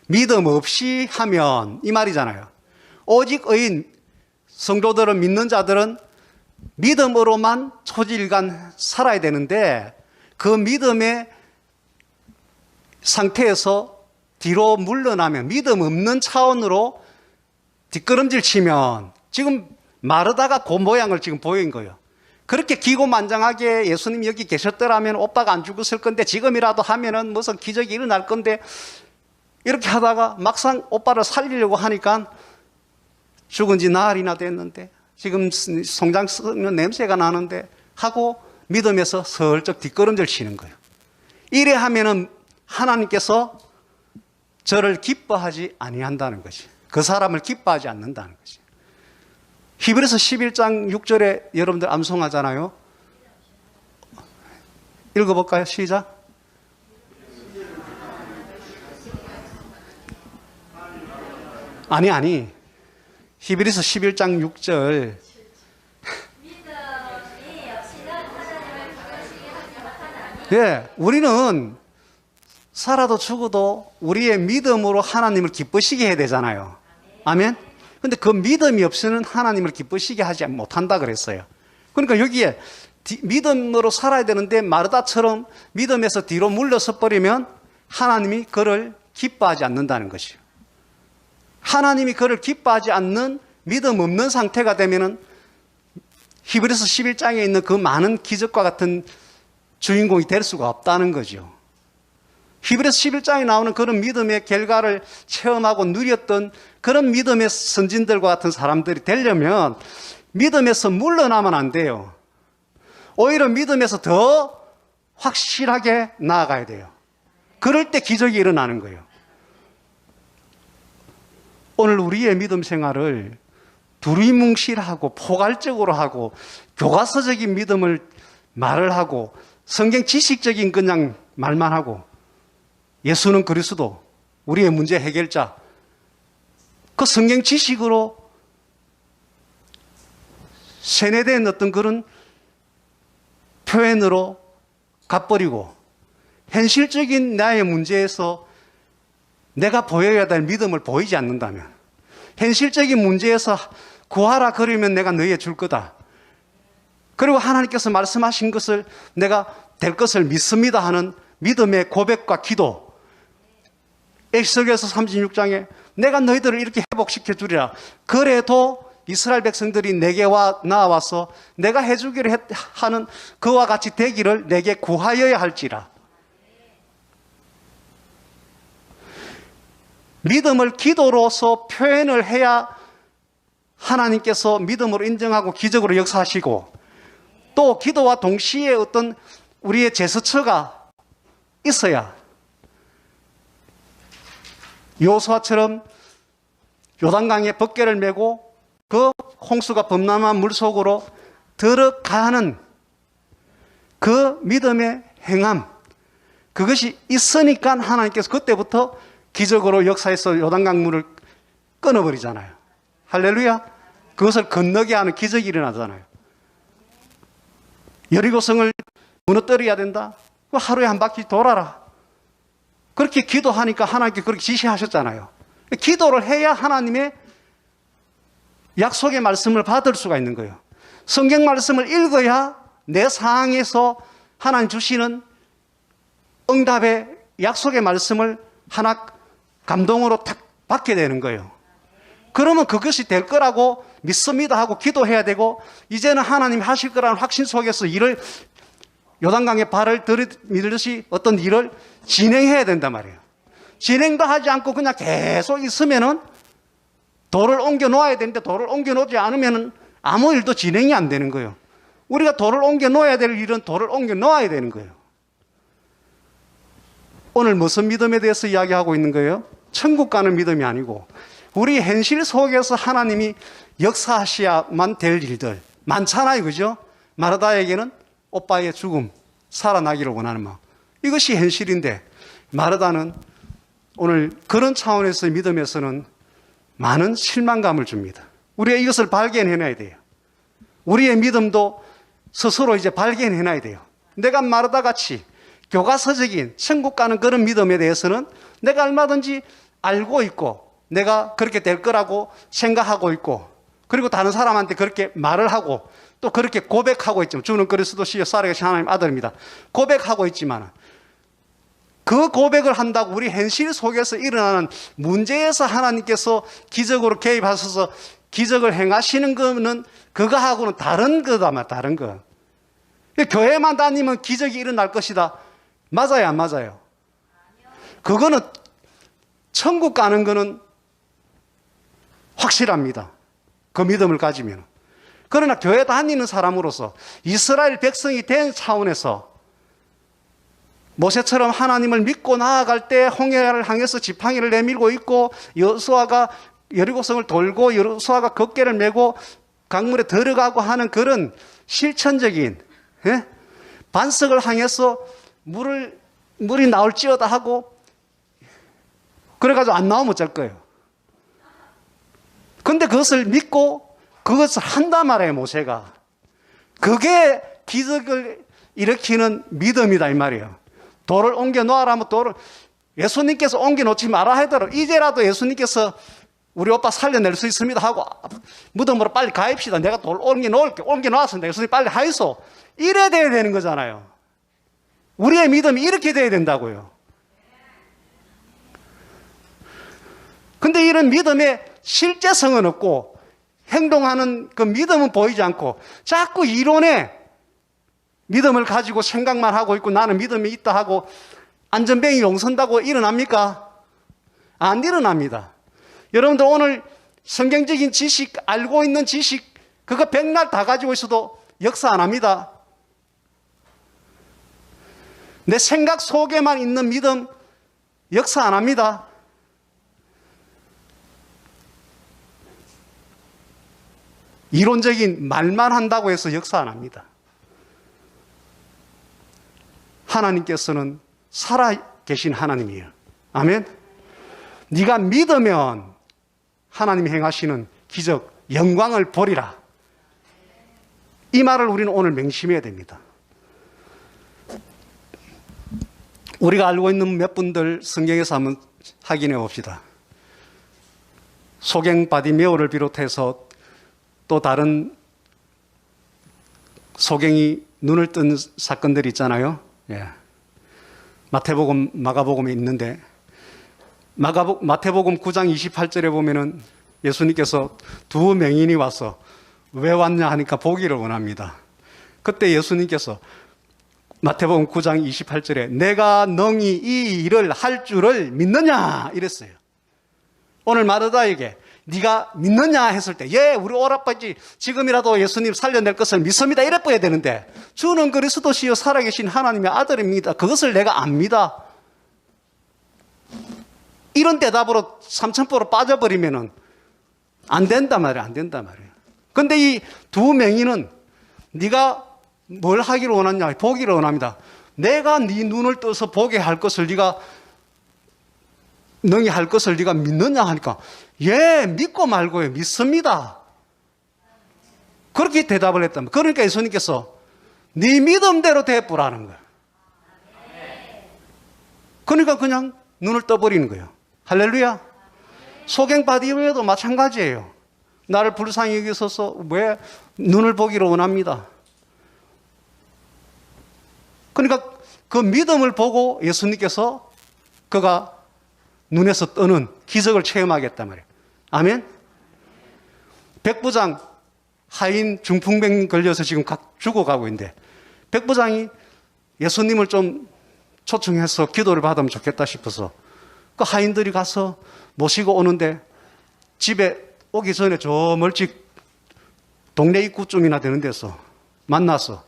믿음 없이 하면, 이 말이잖아요. 오직 의인, 성도들은, 믿는 자들은 믿음으로만 초지일간 살아야 되는데 그 믿음의 상태에서 뒤로 물러나면, 믿음 없는 차원으로 뒷걸음질 치면, 지금 마르다가 그 모양을 지금 보인 거예요. 그렇게 기고만장하게 예수님 여기 계셨더라면 오빠가 안 죽었을 건데, 지금이라도 하면은 무슨 기적이 일어날 건데, 이렇게 하다가 막상 오빠를 살리려고 하니까 죽은 지 나흘이나 됐는데 지금 송장 썩는 냄새가 나는데 하고 믿음에서 슬쩍 뒷걸음질 치는 거예요. 이래 하면은 하나님께서 저를 기뻐하지 아니한다는 거지. 그 사람을 기뻐하지 않는다는 거지. 히브리서 11장 6절에 여러분들 암송하잖아요. 읽어볼까요? 시작. 아니. 히브리서 11장 6절. 예, 우리는 살아도 죽어도 우리의 믿음으로 하나님을 기쁘시게 해야 되잖아요. 아멘? 근데 그 믿음이 없이는 하나님을 기쁘시게 하지 못한다 그랬어요. 그러니까 여기에 믿음으로 살아야 되는데 마르다처럼 믿음에서 뒤로 물러서 버리면 하나님이 그를 기뻐하지 않는다는 것이요. 하나님이 그를 기뻐하지 않는 믿음 없는 상태가 되면은 히브리서 11장에 있는 그 많은 기적과 같은 주인공이 될 수가 없다는 거죠. 히브리서 11장에 나오는 그런 믿음의 결과를 체험하고 누렸던 그런 믿음의 선진들과 같은 사람들이 되려면 믿음에서 물러나면 안 돼요. 오히려 믿음에서 더 확실하게 나아가야 돼요. 그럴 때 기적이 일어나는 거예요. 오늘 우리의 믿음 생활을 두리뭉실하고 포괄적으로 하고 교과서적인 믿음을 말을 하고 성경 지식적인 그냥 말만 하고 예수는 그리스도, 우리의 문제 해결자, 그 성경 지식으로 세뇌된 어떤 그런 표현으로 갚버리고 현실적인 나의 문제에서 내가 보여야 될 믿음을 보이지 않는다면, 현실적인 문제에서 구하라 그러면 내가 너희에 줄 거다, 그리고 하나님께서 말씀하신 것을 내가 될 것을 믿습니다 하는 믿음의 고백과 기도, 에스겔서 36장에 내가 너희들을 이렇게 회복시켜 주리라, 그래도 이스라엘 백성들이 내게 나와서 내가 해주기로 하는 그와 같이 되기를 내게 구하여야 할지라. 믿음을 기도로서 표현을 해야 하나님께서 믿음으로 인정하고 기적으로 역사하시고, 또 기도와 동시에 어떤 우리의 제스처가 있어야 여호수아처럼 요단강에 번개를 메고 그 홍수가 범람한 물속으로 들어가는 그 믿음의 행함, 그것이 있으니까 하나님께서 그때부터 기적으로 역사해서 요단강 물을 끊어버리잖아요. 할렐루야. 그것을 건너게 하는 기적이 일어나잖아요. 여리고성을 무너뜨려야 된다, 하루에 한 바퀴 돌아라, 그렇게 기도하니까 하나님께 그렇게 지시하셨잖아요. 기도를 해야 하나님의 약속의 말씀을 받을 수가 있는 거예요. 성경 말씀을 읽어야 내 상황에서 하나님 주시는 응답의 약속의 말씀을 하나 감동으로 탁 받게 되는 거예요. 그러면 그것이 될 거라고 믿습니다 하고 기도해야 되고, 이제는 하나님이 하실 거라는 확신 속에서 일을, 요단강에 발을 들이밀듯이 어떤 일을 진행해야 된단 말이에요. 진행도 하지 않고 그냥 계속 있으면은 돌을 옮겨 놓아야 되는데 돌을 옮겨 놓지 않으면은 아무 일도 진행이 안 되는 거예요. 우리가 돌을 옮겨 놓아야 될 일은 돌을 옮겨 놓아야 되는 거예요. 오늘 무슨 믿음에 대해서 이야기하고 있는 거예요? 천국 가는 믿음이 아니고 우리 현실 속에서 하나님이 역사하셔야만 될 일들 많잖아요. 그죠? 마르다에게는 오빠의 죽음, 살아나기를 원하는 마음. 이것이 현실인데 마르다는 오늘 그런 차원에서 믿음에서는 많은 실망감을 줍니다. 우리가 이것을 발견해내야 돼요. 우리의 믿음도 스스로 이제 발견해놔야 돼요. 내가 마르다 같이 교과서적인 천국 가는 그런 믿음에 대해서는 내가 얼마든지 알고 있고 내가 그렇게 될 거라고 생각하고 있고 그리고 다른 사람한테 그렇게 말을 하고 또 그렇게 고백하고 있지만 주는 그리스도시요 살아계신 하나님 아들입니다. 고백하고 있지만 그 고백을 한다고 우리 현실 속에서 일어나는 문제에서 하나님께서 기적으로 개입하셔서 기적을 행하시는 거는 그거하고는 다른 거다 말 다른 거. 교회만 다니면 기적이 일어날 것이다. 맞아요, 안 맞아요? 그거는 천국 가는 거는 확실합니다. 그 믿음을 가지면. 그러나 교회 다니는 사람으로서 이스라엘 백성이 된 차원에서 모세처럼 하나님을 믿고 나아갈 때 홍해를 향해서 지팡이를 내밀고 있고 여호수아가 여리고성을 돌고 여호수아가 걷게를 메고 강물에 들어가고 하는 그런 실천적인 반석을 향해서 물이 나올지어다 하고 그래가지고 안 나오면 어쩔 거예요. 근데 그것을 믿고 그것을 한단 말이에요, 모세가. 그게 기적을 일으키는 믿음이다 이 말이에요. 돌을 옮겨 놓아라 하면 돌을 예수님께서 옮겨 놓지 마라 하더라도 이제라도 예수님께서 우리 오빠 살려낼 수 있습니다 하고 무덤으로 빨리 가입시다. 내가 돌 옮겨 놓을게. 옮겨 놓았습니다. 예수님 빨리 하이소. 이래 돼야 되는 거잖아요. 우리의 믿음이 이렇게 돼야 된다고요. 근데 이런 믿음의 실제성은 없고 행동하는 그 믿음은 보이지 않고 자꾸 이론에 믿음을 가지고 생각만 하고 있고 나는 믿음이 있다 하고 안전뱅이 용선다고 일어납니까? 안 일어납니다. 여러분들 오늘 성경적인 지식, 알고 있는 지식 그거 백날 다 가지고 있어도 역사 안 합니다. 내 생각 속에만 있는 믿음 역사 안 합니다. 이론적인 말만 한다고 해서 역사 안 합니다. 하나님께서는 살아계신 하나님이에요. 아멘. 네가 믿으면 하나님이 행하시는 기적, 영광을 보리라. 이 말을 우리는 오늘 맹심해야 됩니다. 우리가 알고 있는 몇 분들 성경에서 한번 확인해 봅시다. 소경 바디메오를 비롯해서 또 다른 소경이 눈을 뜬 사건들이 있잖아요. 예. 마태복음, 마가복음에 있는데 마태복음 9장 28절에 보면은 예수님께서 두 맹인이 와서 왜 왔냐 하니까 보기를 원합니다. 그때 예수님께서 마태복음 9장 28절에 내가 너희 이 일을 할 줄을 믿느냐 이랬어요. 오늘 마르다에게 네가 믿느냐 했을 때 예, 우리 오라빠지 지금이라도 예수님 살려낼 것을 믿습니다 이랬어야 되는데 주는 그리스도시요 살아계신 하나님의 아들입니다. 그것을 내가 압니다. 이런 대답으로 삼천포로 빠져버리면은 안 된단 말이에요. 안 된단 말이에요. 근데 이 두 맹인은 네가 뭘 하기를 원하냐? 보기를 원합니다. 내가 네 눈을 떠서 보게 할 것을 너희 할 것을 네가 믿느냐 하니까 예, 믿고 말고요. 믿습니다. 그렇게 대답을 했단 말이에요. 그러니까 예수님께서 네 믿음대로 되뿌라는 거예요. 그러니까 그냥 눈을 떠버리는 거예요. 할렐루야. 소경 바디메오도 마찬가지예요. 나를 불쌍히 여기셔서 왜 눈을 보기를 원합니다. 그러니까 그 믿음을 보고 예수님께서 그가 눈에서 떠는 기적을 체험하겠단 말이에요. 아멘? 백부장 하인 중풍병 걸려서 지금 죽어가고 있는데 백부장이 예수님을 좀 초청해서 기도를 받으면 좋겠다 싶어서 그 하인들이 가서 모시고 오는데 집에 오기 전에 저 멀찍 동네 입구쯤이나 되는 데서 만나서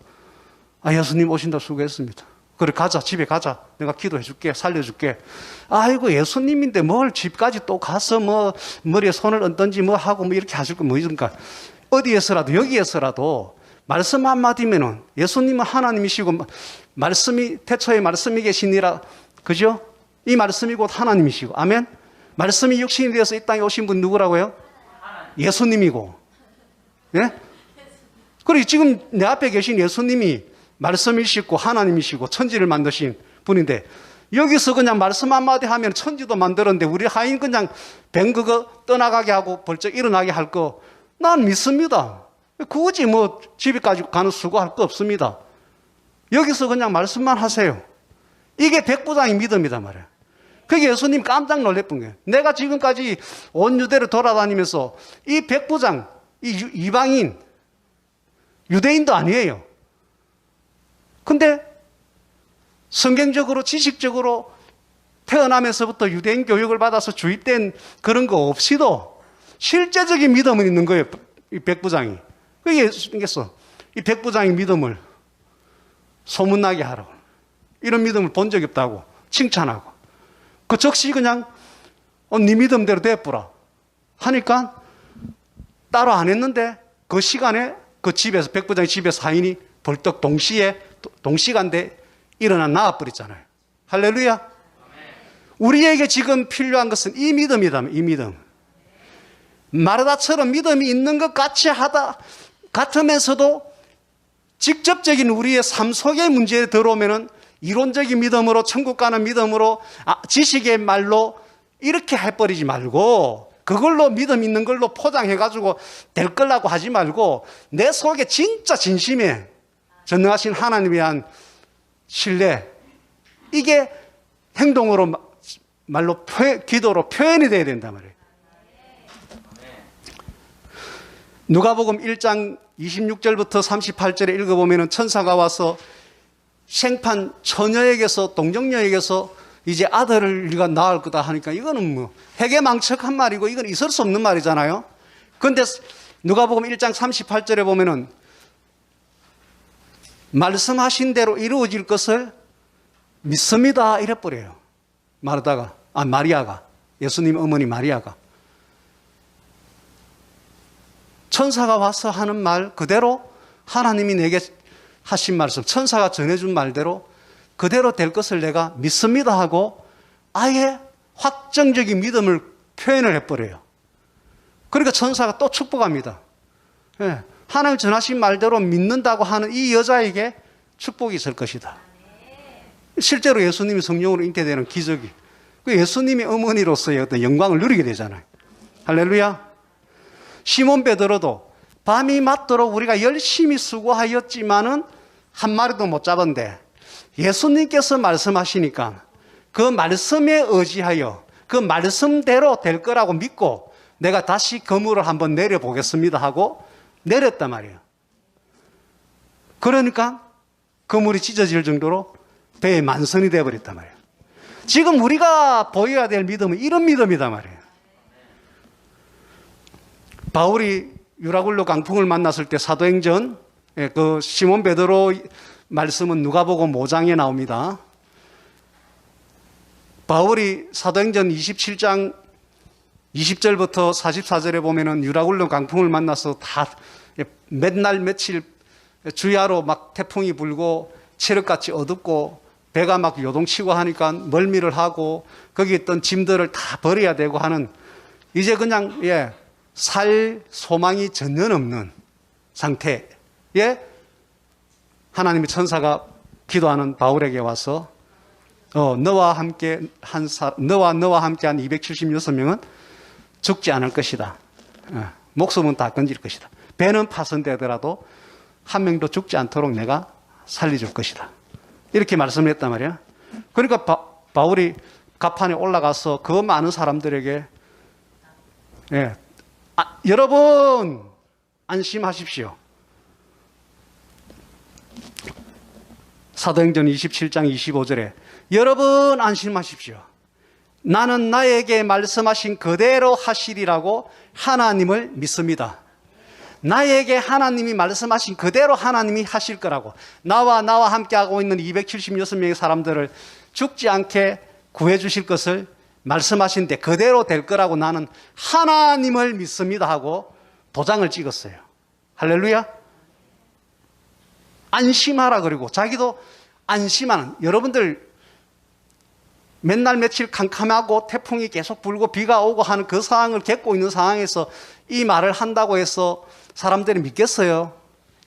예수님 오신다 수고했습니다. 그래 가자, 집에 가자. 내가 기도해 줄게, 살려줄게. 아이고 예수님인데 뭘 집까지 또 가서 뭐 머리에 손을 얹든지 뭐 하고 뭐 이렇게 하실 거 뭐 이런가. 어디에서라도 여기에서라도 말씀 한마디면은 예수님은 하나님이시고 말씀이 태초에 말씀이 계시니라. 그죠? 이 말씀이 곧 하나님이시고. 아멘. 말씀이 육신이 되어서 이 땅에 오신 분 누구라고요? 예수님이고. 예? 그리고 지금 내 앞에 계신 예수님이 말씀이시고 하나님이시고 천지를 만드신 분인데 여기서 그냥 말씀 한마디 하면 천지도 만들었는데 우리 하인 그냥 뱅 그거 떠나가게 하고 벌쩍 일어나게 할 거 난 믿습니다. 굳이 뭐 집에까지 가는 수고할 거 없습니다. 여기서 그냥 말씀만 하세요. 이게 백부장의 믿음이다 말이에요. 그게 예수님 깜짝 놀랬던 거예요. 내가 지금까지 온 유대를 돌아다니면서 이 백부장, 이 이방인, 유대인도 아니에요. 근데 성경적으로 지식적으로 태어나면서부터 유대인 교육을 받아서 주입된 그런 거 없이도 실제적인 믿음은 있는 거예요. 이 백부장이. 그게 예수님께서 이 백부장의 믿음을 소문나게 하라고. 이런 믿음을 본 적이 없다고 칭찬하고. 그 즉시 그냥 네 믿음대로 됐구라 하니까 따로 안 했는데 그 시간에 그 집에서 백부장의 집에서 하인이 벌떡 동시간대 일어나 나와버렸잖아요. 할렐루야. 우리에게 지금 필요한 것은 이 믿음이다. 이 믿음. 마르다처럼 믿음이 있는 것 같으면서도 직접적인 우리의 삶 속의 문제에 들어오면은 이론적인 믿음으로 천국 가는 믿음으로 지식의 말로 이렇게 해버리지 말고 그걸로 믿음 있는 걸로 포장해가지고 될 거라고 하지 말고 내 속에 진짜 진심에 전능하신 하나님에 대한 신뢰 이게 행동으로 말로 기도로 표현이 돼야 된단 말이에요. 누가복음 1장 26절부터 38절에 읽어보면 천사가 와서 생판 처녀에게서 동정녀에게서 이제 아들을 네가 낳을 거다 하니까 이거는 뭐 해괴망측한 말이고 이건 있을 수 없는 말이잖아요. 그런데 누가복음 1장 38절에 보면은 말씀하신 대로 이루어질 것을 믿습니다 이래버려요. 마리아가 예수님 어머니 마리아가 천사가 와서 하는 말 그대로 하나님이 내게 하신 말씀 천사가 전해준 말대로 그대로 될 것을 내가 믿습니다 하고 아예 확정적인 믿음을 표현을 해버려요. 그러니까 천사가 또 축복합니다. 예, 하나님 전하신 말대로 믿는다고 하는 이 여자에게 축복이 있을 것이다. 실제로 예수님이 성령으로 잉태되는 기적이 그 예수님의 어머니로서의 어떤 영광을 누리게 되잖아요. 할렐루야. 시몬 베드로도 밤이 맞도록 우리가 열심히 수고하였지만은 한 마리도 못 잡았는데 예수님께서 말씀하시니까 그 말씀에 의지하여 그 말씀대로 될 거라고 믿고 내가 다시 그물을 한번 내려보겠습니다 하고 내렸단 말이에요. 그러니까 그물이 찢어질 정도로 배에 만선이 되어버렸단 말이에요. 지금 우리가 보여야 될 믿음은 이런 믿음이단 말이에요. 바울이 유라굴로 강풍을 만났을 때 사도행전 그 시몬 베드로 말씀은 누가복음 5장에 나옵니다. 바울이 사도행전 27장 20절부터 44절에 보면은 유라굴로 강풍을 만나서 다 몇날 며칠 주야로 막 태풍이 불고 칠흑같이 어둡고 배가 막 요동치고 하니까 멀미를 하고 거기 있던 짐들을 다 버려야 되고 하는 이제 그냥 살 소망이 전혀 없는 상태에 하나님의 천사가 기도하는 바울에게 와서 너와 함께한 276명은 죽지 않을 것이다. 목숨은 다 건질 것이다. 배는 파손되더라도 한 명도 죽지 않도록 내가 살려줄 것이다. 이렇게 말씀을 했단 말이야. 그러니까 바울이 갑판에 올라가서 그 많은 사람들에게 여러분 안심하십시오. 사도행전 27장 25절에 여러분 안심하십시오. 나는 나에게 말씀하신 그대로 하시리라고 하나님을 믿습니다. 나에게 하나님이 말씀하신 그대로 하나님이 하실 거라고. 나와 함께하고 있는 276명의 사람들을 죽지 않게 구해주실 것을 말씀하신데 그대로 될 거라고 나는 하나님을 믿습니다 하고 도장을 찍었어요. 할렐루야. 안심하라. 그리고 자기도 안심하는, 여러분들 맨날 며칠 캄캄하고 태풍이 계속 불고 비가 오고 하는 그 상황을 겪고 있는 상황에서 이 말을 한다고 해서 사람들이 믿겠어요?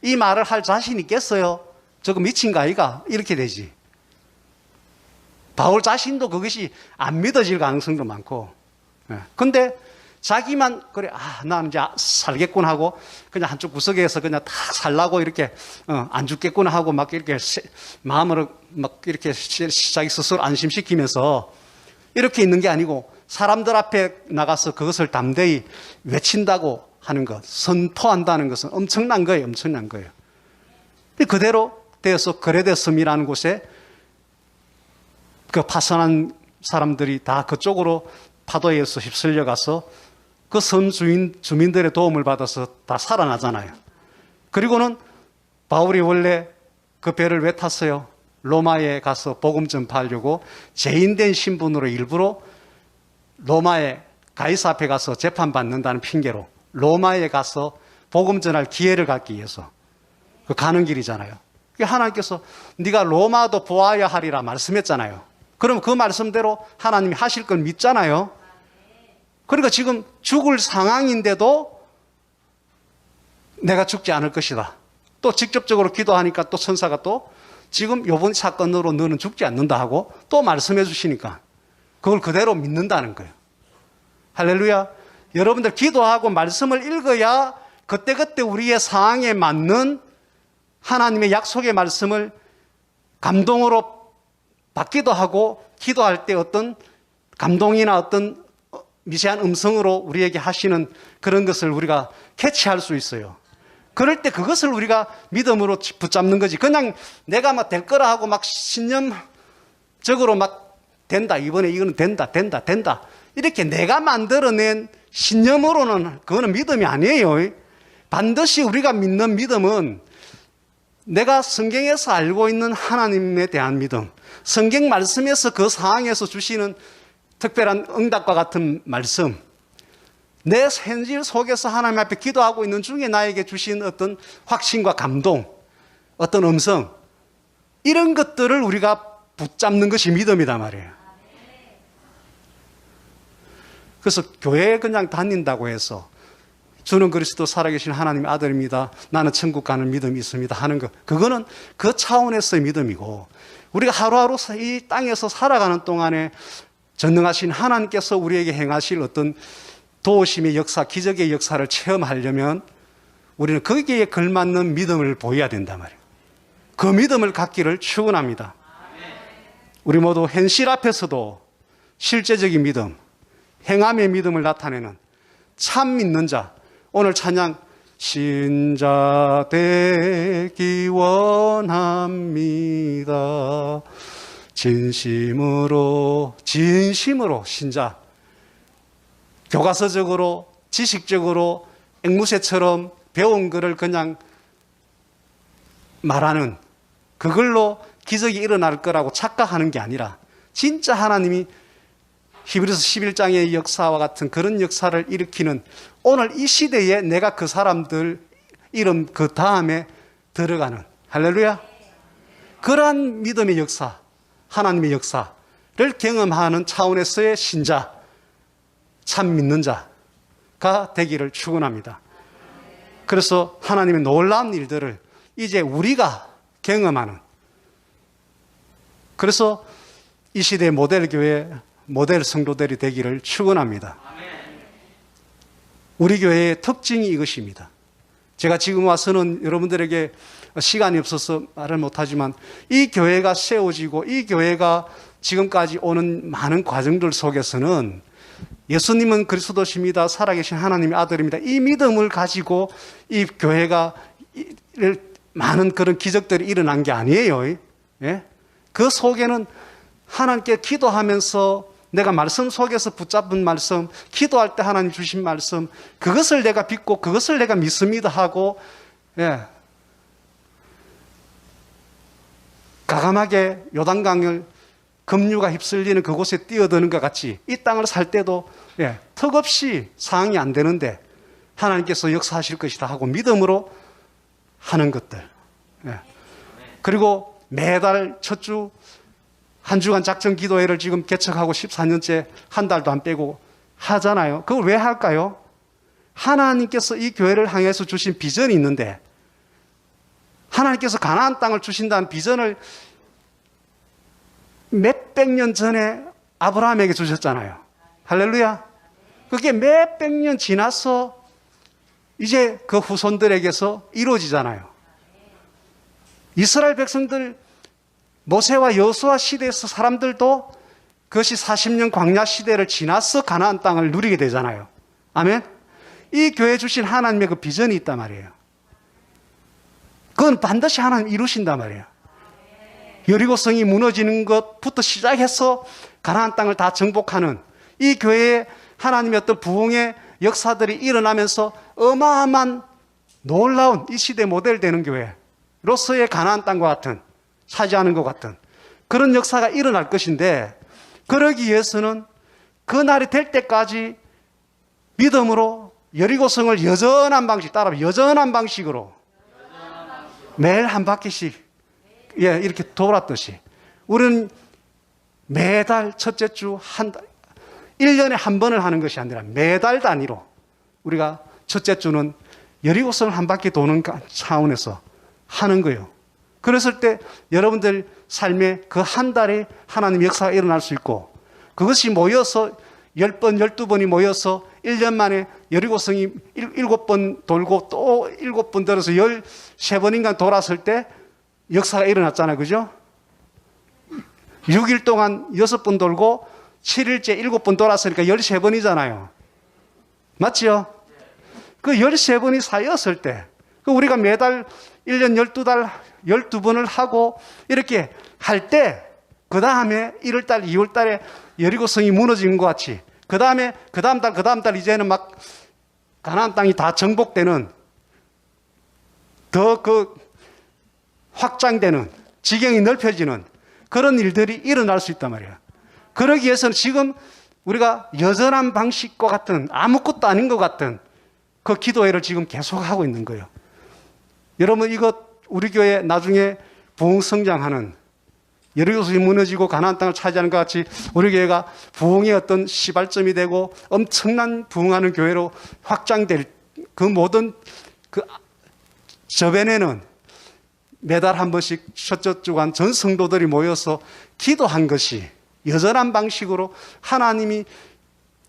이 말을 할 자신 있겠어요? 저거 미친 거 아이가? 이렇게 되지. 바울 자신도 그것이 안 믿어질 가능성도 많고. 근데 자기만 그래, 난 이제 살겠구나 하고 그냥 한쪽 구석에서 그냥 다 살라고 이렇게 안 죽겠구나 하고 막 이렇게 마음으로 막 이렇게 자기 스스로 안심시키면서 이렇게 있는 게 아니고 사람들 앞에 나가서 그것을 담대히 외친다고 하는 것, 선포한다는 것은 엄청난 거예요. 엄청난 거예요. 그대로 되어서 그레데섬이라는 곳에 그 파선한 사람들이 다 그쪽으로 파도에 의해서 휩쓸려 가서 그 섬 주민들의 도움을 받아서 다 살아나잖아요. 그리고는 바울이 원래 그 배를 왜 탔어요? 로마에 가서 복음 전파하려고 죄인된 신분으로 일부러 로마에 가이사 앞에 가서 재판받는다는 핑계로 로마에 가서 복음 전할 기회를 갖기 위해서 그 가는 길이잖아요. 하나님께서 네가 로마도 보아야 하리라 말씀했잖아요. 그럼 그 말씀대로 하나님이 하실 걸 믿잖아요. 그러니까 지금 죽을 상황인데도 내가 죽지 않을 것이다. 또 직접적으로 기도하니까 또 천사가 또 지금 이번 사건으로 너는 죽지 않는다 하고 또 말씀해 주시니까 그걸 그대로 믿는다는 거예요. 할렐루야. 여러분들 기도하고 말씀을 읽어야 그때그때 우리의 상황에 맞는 하나님의 약속의 말씀을 감동으로 받기도 하고 기도할 때 어떤 감동이나 어떤 미세한 음성으로 우리에게 하시는 그런 것을 우리가 캐치할 수 있어요. 그럴 때 그것을 우리가 믿음으로 붙잡는 거지. 그냥 내가 막 될 거라 하고 막 신념적으로 막 된다. 이번에 이거는 된다. 이렇게 내가 만들어낸 신념으로는 그거는 믿음이 아니에요. 반드시 우리가 믿는 믿음은 내가 성경에서 알고 있는 하나님에 대한 믿음, 성경 말씀에서 그 상황에서 주시는 특별한 응답과 같은 말씀, 내 현실 속에서 하나님 앞에 기도하고 있는 중에 나에게 주신 어떤 확신과 감동, 어떤 음성, 이런 것들을 우리가 붙잡는 것이 믿음이다 말이에요. 그래서 교회에 그냥 다닌다고 해서 주는 그리스도 살아계신 하나님의 아들입니다. 나는 천국 가는 믿음이 있습니다. 하는 것. 그거는 그 차원에서의 믿음이고 우리가 하루하루 이 땅에서 살아가는 동안에 전능하신 하나님께서 우리에게 행하실 어떤 도우심의 역사, 기적의 역사를 체험하려면 우리는 거기에 걸맞는 믿음을 보여야 된단 말이에요. 그 믿음을 갖기를 축원합니다. 우리 모두 현실 앞에서도 실제적인 믿음, 행함의 믿음을 나타내는 참 믿는 자. 오늘 찬양 신자 되기 원합니다. 진심으로 신자. 교과서적으로 지식적으로 앵무새처럼 배운 거를 그냥 말하는 그걸로 기적이 일어날 거라고 착각하는 게 아니라 진짜 하나님이 히브리서 11장의 역사와 같은 그런 역사를 일으키는 오늘 이 시대에 내가 그 사람들 이름 그 다음에 들어가는 할렐루야. 그러한 믿음의 역사, 하나님의 역사를 경험하는 차원에서의 신자, 참 믿는 자가 되기를 축원합니다. 그래서 하나님의 놀라운 일들을 이제 우리가 경험하는, 그래서 이 시대의 모델 교회, 모델 성도들이 되기를 축원합니다. 우리 교회의 특징이 이것입니다. 제가 지금 와서는 여러분들에게 시간이 없어서 말을 못하지만 이 교회가 세워지고 이 교회가 지금까지 오는 많은 과정들 속에서는 예수님은 그리스도십니다. 살아계신 하나님의 아들입니다. 이 믿음을 가지고 이 교회가 많은 그런 기적들이 일어난 게 아니에요. 예? 그 속에는 하나님께 기도하면서 내가 말씀 속에서 붙잡은 말씀, 기도할 때 하나님 주신 말씀, 그것을 내가 믿고 그것을 내가 믿습니다 하고, 예, 가감하게 요단강을 급류가 휩쓸리는 그곳에 뛰어드는 것 같이 이 땅을 살 때도, 예, 턱없이 상황이 안 되는데 하나님께서 역사하실 것이다 하고 믿음으로 하는 것들. 예. 그리고 매달 첫 주 한 주간 작전 기도회를 지금 개척하고 14년째 한 달도 안 빼고 하잖아요. 그걸 왜 할까요? 하나님께서 이 교회를 향해서 주신 비전이 있는데, 하나님께서 가나안 땅을 주신다는 비전을 몇백 년 전에 아브라함에게 주셨잖아요. 할렐루야. 그게 몇백 년 지나서 이제 그 후손들에게서 이루어지잖아요. 이스라엘 백성들, 모세와 여호수아 시대에서 사람들도 그것이 40년 광야 시대를 지나서 가나안 땅을 누리게 되잖아요. 아멘. 이 교회 주신 하나님의 그 비전이 있단 말이에요. 그건 반드시 하나님 이루신단 말이에요. 여리고성이 무너지는 것부터 시작해서 가나안 땅을 다 정복하는 이 교회에 하나님의 어떤 부흥의 역사들이 일어나면서 어마어마한 놀라운 이 시대 모델 되는 교회로서의 가나안 땅과 같은, 차지하는 것 같은 그런 역사가 일어날 것인데, 그러기 위해서는 그 날이 될 때까지 믿음으로 여리고성을 여전한 방식, 따라 여전한 방식으로 매일 한 바퀴씩, 예, 이렇게 돌았듯이 우리는 매달 첫째 주 한 달, 1년에 한 번을 하는 것이 아니라 매달 단위로 우리가 첫째 주는 여리고성을 한 바퀴 도는 차원에서 하는 거예요. 그랬을 때 여러분들 삶에 그 한 달에 하나님의 역사가 일어날 수 있고, 그것이 모여서 10번, 12번이 모여서 1년 만에 여리고성이 7번 돌고 또 7번 들어서 13번인가 돌았을 때 역사가 일어났잖아요. 그죠? 6일 동안 6번 돌고 7일째 7번 돌았으니까 13번이잖아요. 맞지요? 그 13번이 쌓였을 때, 우리가 매달 1년 12달 12번을 하고 이렇게 할 때, 그 다음에 1월달, 2월달에 여리고성이 무너진 것 같이, 그 다음에 그 다음 달 이제는 막 가나안 땅이 다 정복되는, 더 그 확장되는, 지경이 넓혀지는 그런 일들이 일어날 수 있단 말이에요. 그러기 위해서는 지금 우리가 여전한 방식과 같은, 아무것도 아닌 것 같은 그 기도회를 지금 계속하고 있는 거예요. 여러분, 이것 우리 교회 나중에 부흥 성장하는, 여리고성이 무너지고 가나안 땅을 차지하는 것 같이 우리 교회가 부흥의 어떤 시발점이 되고 엄청난 부흥하는 교회로 확장될 그 모든 그 저변에는 매달 한 번씩 첫째 주간 전 성도들이 모여서 기도한 것이 여전한 방식으로 하나님이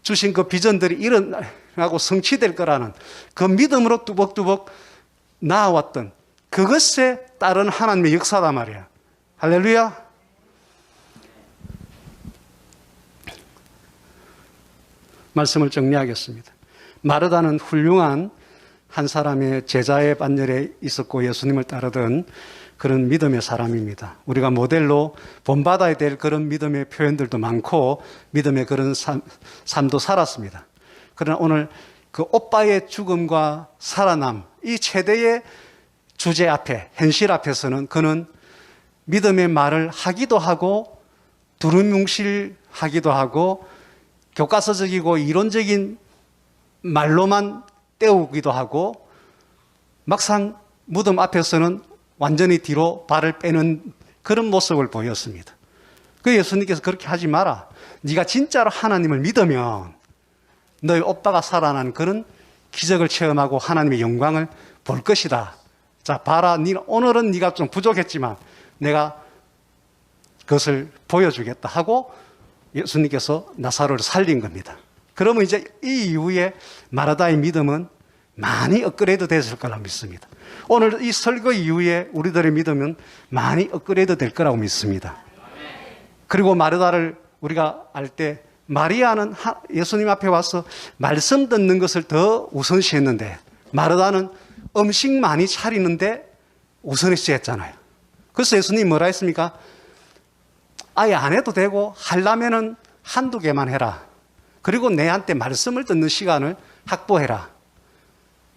주신 그 비전들이 일어나고 성취될 거라는 그 믿음으로 뚜벅뚜벅 나아왔던 그것에 따른 하나님의 역사단 말이야. 할렐루야. 말씀을 정리하겠습니다. 마르다는 훌륭한 한 사람의 제자의 반열에 있었고 예수님을 따르던 그런 믿음의 사람입니다. 우리가 모델로 본받아야 될 그런 믿음의 표현들도 많고 믿음의 그런 삶도 살았습니다. 그러나 오늘 그 오빠의 죽음과 살아남, 이 최대의 주제 앞에, 현실 앞에서는 그는 믿음의 말을 하기도 하고 두루뭉실하기도 하고 교과서적이고 이론적인 말로만 때우기도 하고 막상 무덤 앞에서는 완전히 뒤로 발을 빼는 그런 모습을 보였습니다. 그 예수님께서 그렇게 하지 마라. 네가 진짜로 하나님을 믿으면 너희 오빠가 살아나는 그런 기적을 체험하고 하나님의 영광을 볼 것이다. 자, 봐라. 오늘은 네가 좀 부족했지만 내가 그것을 보여주겠다 하고 예수님께서 나사로를 살린 겁니다. 그러면 이제 이 이후에 마르다의 믿음은 많이 업그레이드 됐을 거라고 믿습니다. 오늘 이 설교 이후에 우리들의 믿음은 많이 업그레이드 될 거라고 믿습니다. 그리고 마르다를 우리가 알 때 마리아는 예수님 앞에 와서 말씀 듣는 것을 더 우선시했는데 마르다는 음식 많이 차리는데 우선시했잖아요. 그래서 예수님이 뭐라 했습니까? 아예 안 해도 되고 하려면은 한두 개만 해라. 그리고 내한테 말씀을 듣는 시간을 확보해라.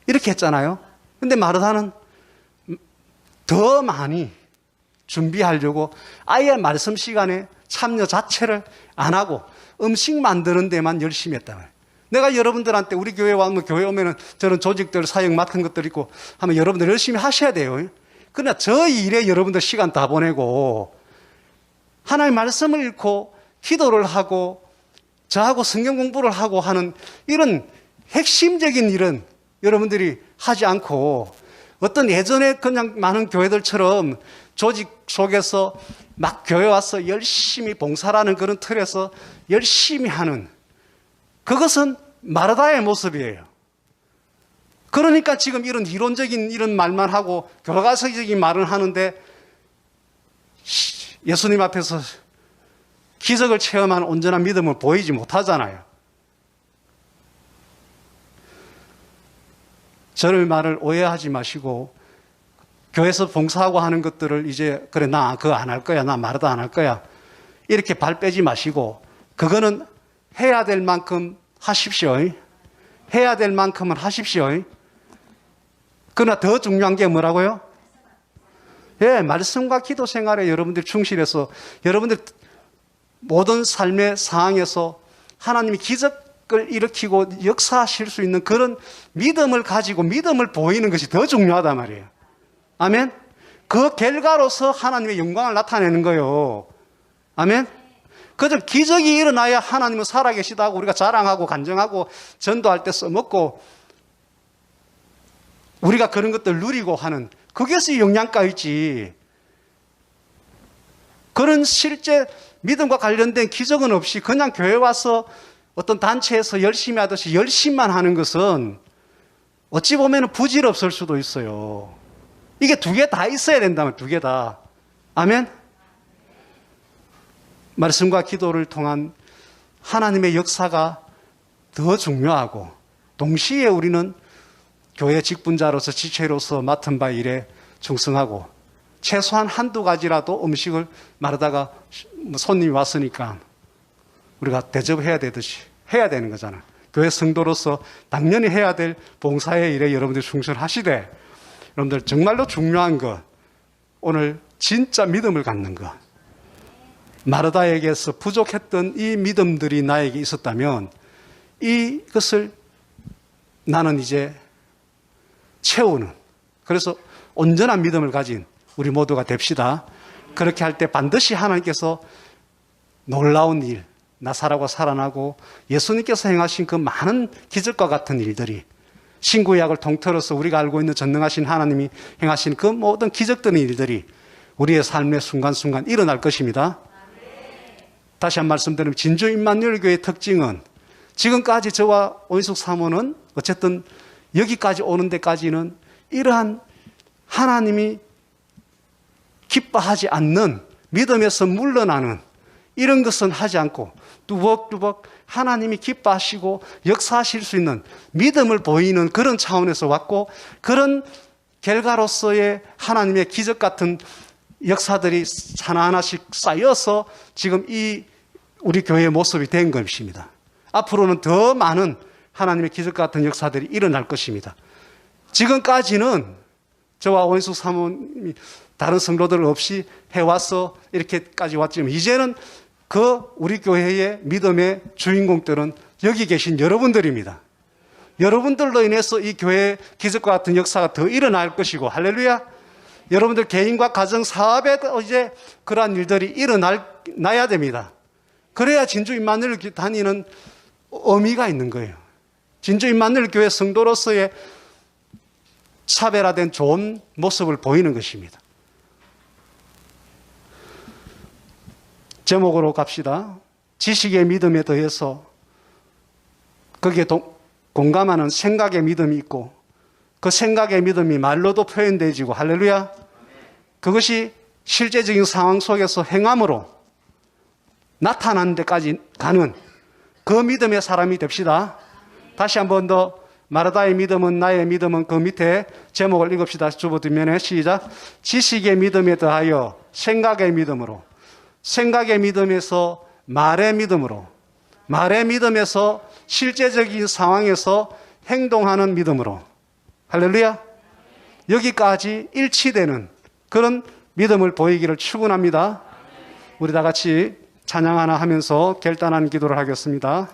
이렇게 했잖아요. 근데 마르다는 더 많이 준비하려고 아예 말씀 시간에 참여 자체를 안 하고 음식 만드는 데만 열심히 했다 말이에요. 내가 여러분들한테 우리 교회 와면 교회 오면은 저런 조직들 사역 맡은 것들 있고 하면 여러분들 열심히 하셔야 돼요. 그러나 저 일에 여러분들 시간 다 보내고 하나님의 말씀을 읽고 기도를 하고 저하고 성경 공부를 하고 하는 이런 핵심적인 일은 여러분들이 하지 않고 어떤 예전에 그냥 많은 교회들처럼 조직 속에서 막 교회 와서 열심히 봉사라는 그런 틀에서 열심히 하는 그것은 마르다의 모습이에요. 그러니까 지금 이런 이론적인 이런 말만 하고 교과서적인 말을 하는데 예수님 앞에서 기적을 체험한 온전한 믿음을 보이지 못하잖아요. 저를 말을 오해하지 마시고 교회에서 봉사하고 하는 것들을 이제 그래 나 그거 안 할 거야, 나 마르다 안 할 거야 이렇게 발 빼지 마시고 그거는 해야 될 만큼 하십시오. 해야 될 만큼은 하십시오. 그러나 더 중요한 게 뭐라고요? 예, 말씀과 기도 생활에 여러분들 충실해서 여러분들 모든 삶의 상황에서 하나님이 기적을 일으키고 역사하실 수 있는 그런 믿음을 가지고 믿음을 보이는 것이 더 중요하단 말이에요. 아멘? 그 결과로서 하나님의 영광을 나타내는 거예요. 아멘? 그저 기적이 일어나야 하나님은 살아계시다고 우리가 자랑하고 간증하고 전도할 때 써먹고 우리가 그런 것들 누리고 하는 그것이 영양가이지. 그런 실제 믿음과 관련된 기적은 없이 그냥 교회 와서 어떤 단체에서 열심히 하듯이 열심만 하는 것은 어찌 보면 부질없을 수도 있어요. 이게 두 개 다 있어야 된다면 두 개 다. 아멘? 말씀과 기도를 통한 하나님의 역사가 더 중요하고 동시에 우리는 교회 직분자로서 지체로서 맡은 바 일에 충성하고 최소한 한두 가지라도 음식을 마르다가 손님이 왔으니까 우리가 대접해야 되듯이 해야 되는 거잖아요. 교회 성도로서 당연히 해야 될 봉사의 일에 여러분들이 충실하시되 여러분들 정말로 중요한 것 오늘 진짜 믿음을 갖는 것 마르다에게서 부족했던 이 믿음들이 나에게 있었다면 이것을 나는 이제 채우는 그래서 온전한 믿음을 가진 우리 모두가 됩시다. 그렇게 할 때 반드시 하나님께서 놀라운 일, 나사로가 살아나고 예수님께서 행하신 그 많은 기적과 같은 일들이 신구약을 통틀어서 우리가 알고 있는 전능하신 하나님이 행하신 그 모든 기적적인 일들이 우리의 삶의 순간순간 일어날 것입니다. 다시 한 말씀드리면 진주 임마누엘 교회의 특징은 지금까지 저와 온숙 사모는 어쨌든 여기까지 오는 데까지는 이러한 하나님이 기뻐하지 않는 믿음에서 물러나는 이런 것은 하지 않고 뚜벅뚜벅 하나님이 기뻐하시고 역사하실 수 있는 믿음을 보이는 그런 차원에서 왔고 그런 결과로서의 하나님의 기적 같은 역사들이 하나하나씩 쌓여서 지금 이 우리 교회의 모습이 된 것입니다. 앞으로는 더 많은 하나님의 기적 같은 역사들이 일어날 것입니다. 지금까지는 저와 원숙 사모님이 다른 성도들 없이 해와서 이렇게까지 왔지만 이제는 그 우리 교회의 믿음의 주인공들은 여기 계신 여러분들입니다. 여러분들로 인해서 이 교회의 기적과 같은 역사가 더 일어날 것이고 할렐루야. 여러분들 개인과 가정 사업에 이제 그러한 일들이 일어나야 됩니다. 그래야 진주 임마누엘 다니는 의미가 있는 거예요. 진주 임마누엘 교회 성도로서의 차별화된 좋은 모습을 보이는 것입니다. 제목으로 갑시다. 지식의 믿음에 더해서 거기에 공감하는 생각의 믿음이 있고 그 생각의 믿음이 말로도 표현되지고 할렐루야. 그것이 실제적인 상황 속에서 행함으로 나타나는 데까지 가는 그 믿음의 사람이 됩시다. 다시 한 번 더 마르다의 믿음은 나의 믿음은 그 밑에 제목을 읽읍시다. 주보 뒷면에 시작. 지식의 믿음에 더하여 생각의 믿음으로 생각의 믿음에서 말의 믿음으로 말의 믿음에서 실제적인 상황에서 행동하는 믿음으로, 할렐루야, 여기까지 일치되는 그런 믿음을 보이기를 축원합니다. 우리 다 같이 찬양 하나 하면서 결단하는 기도를 하겠습니다.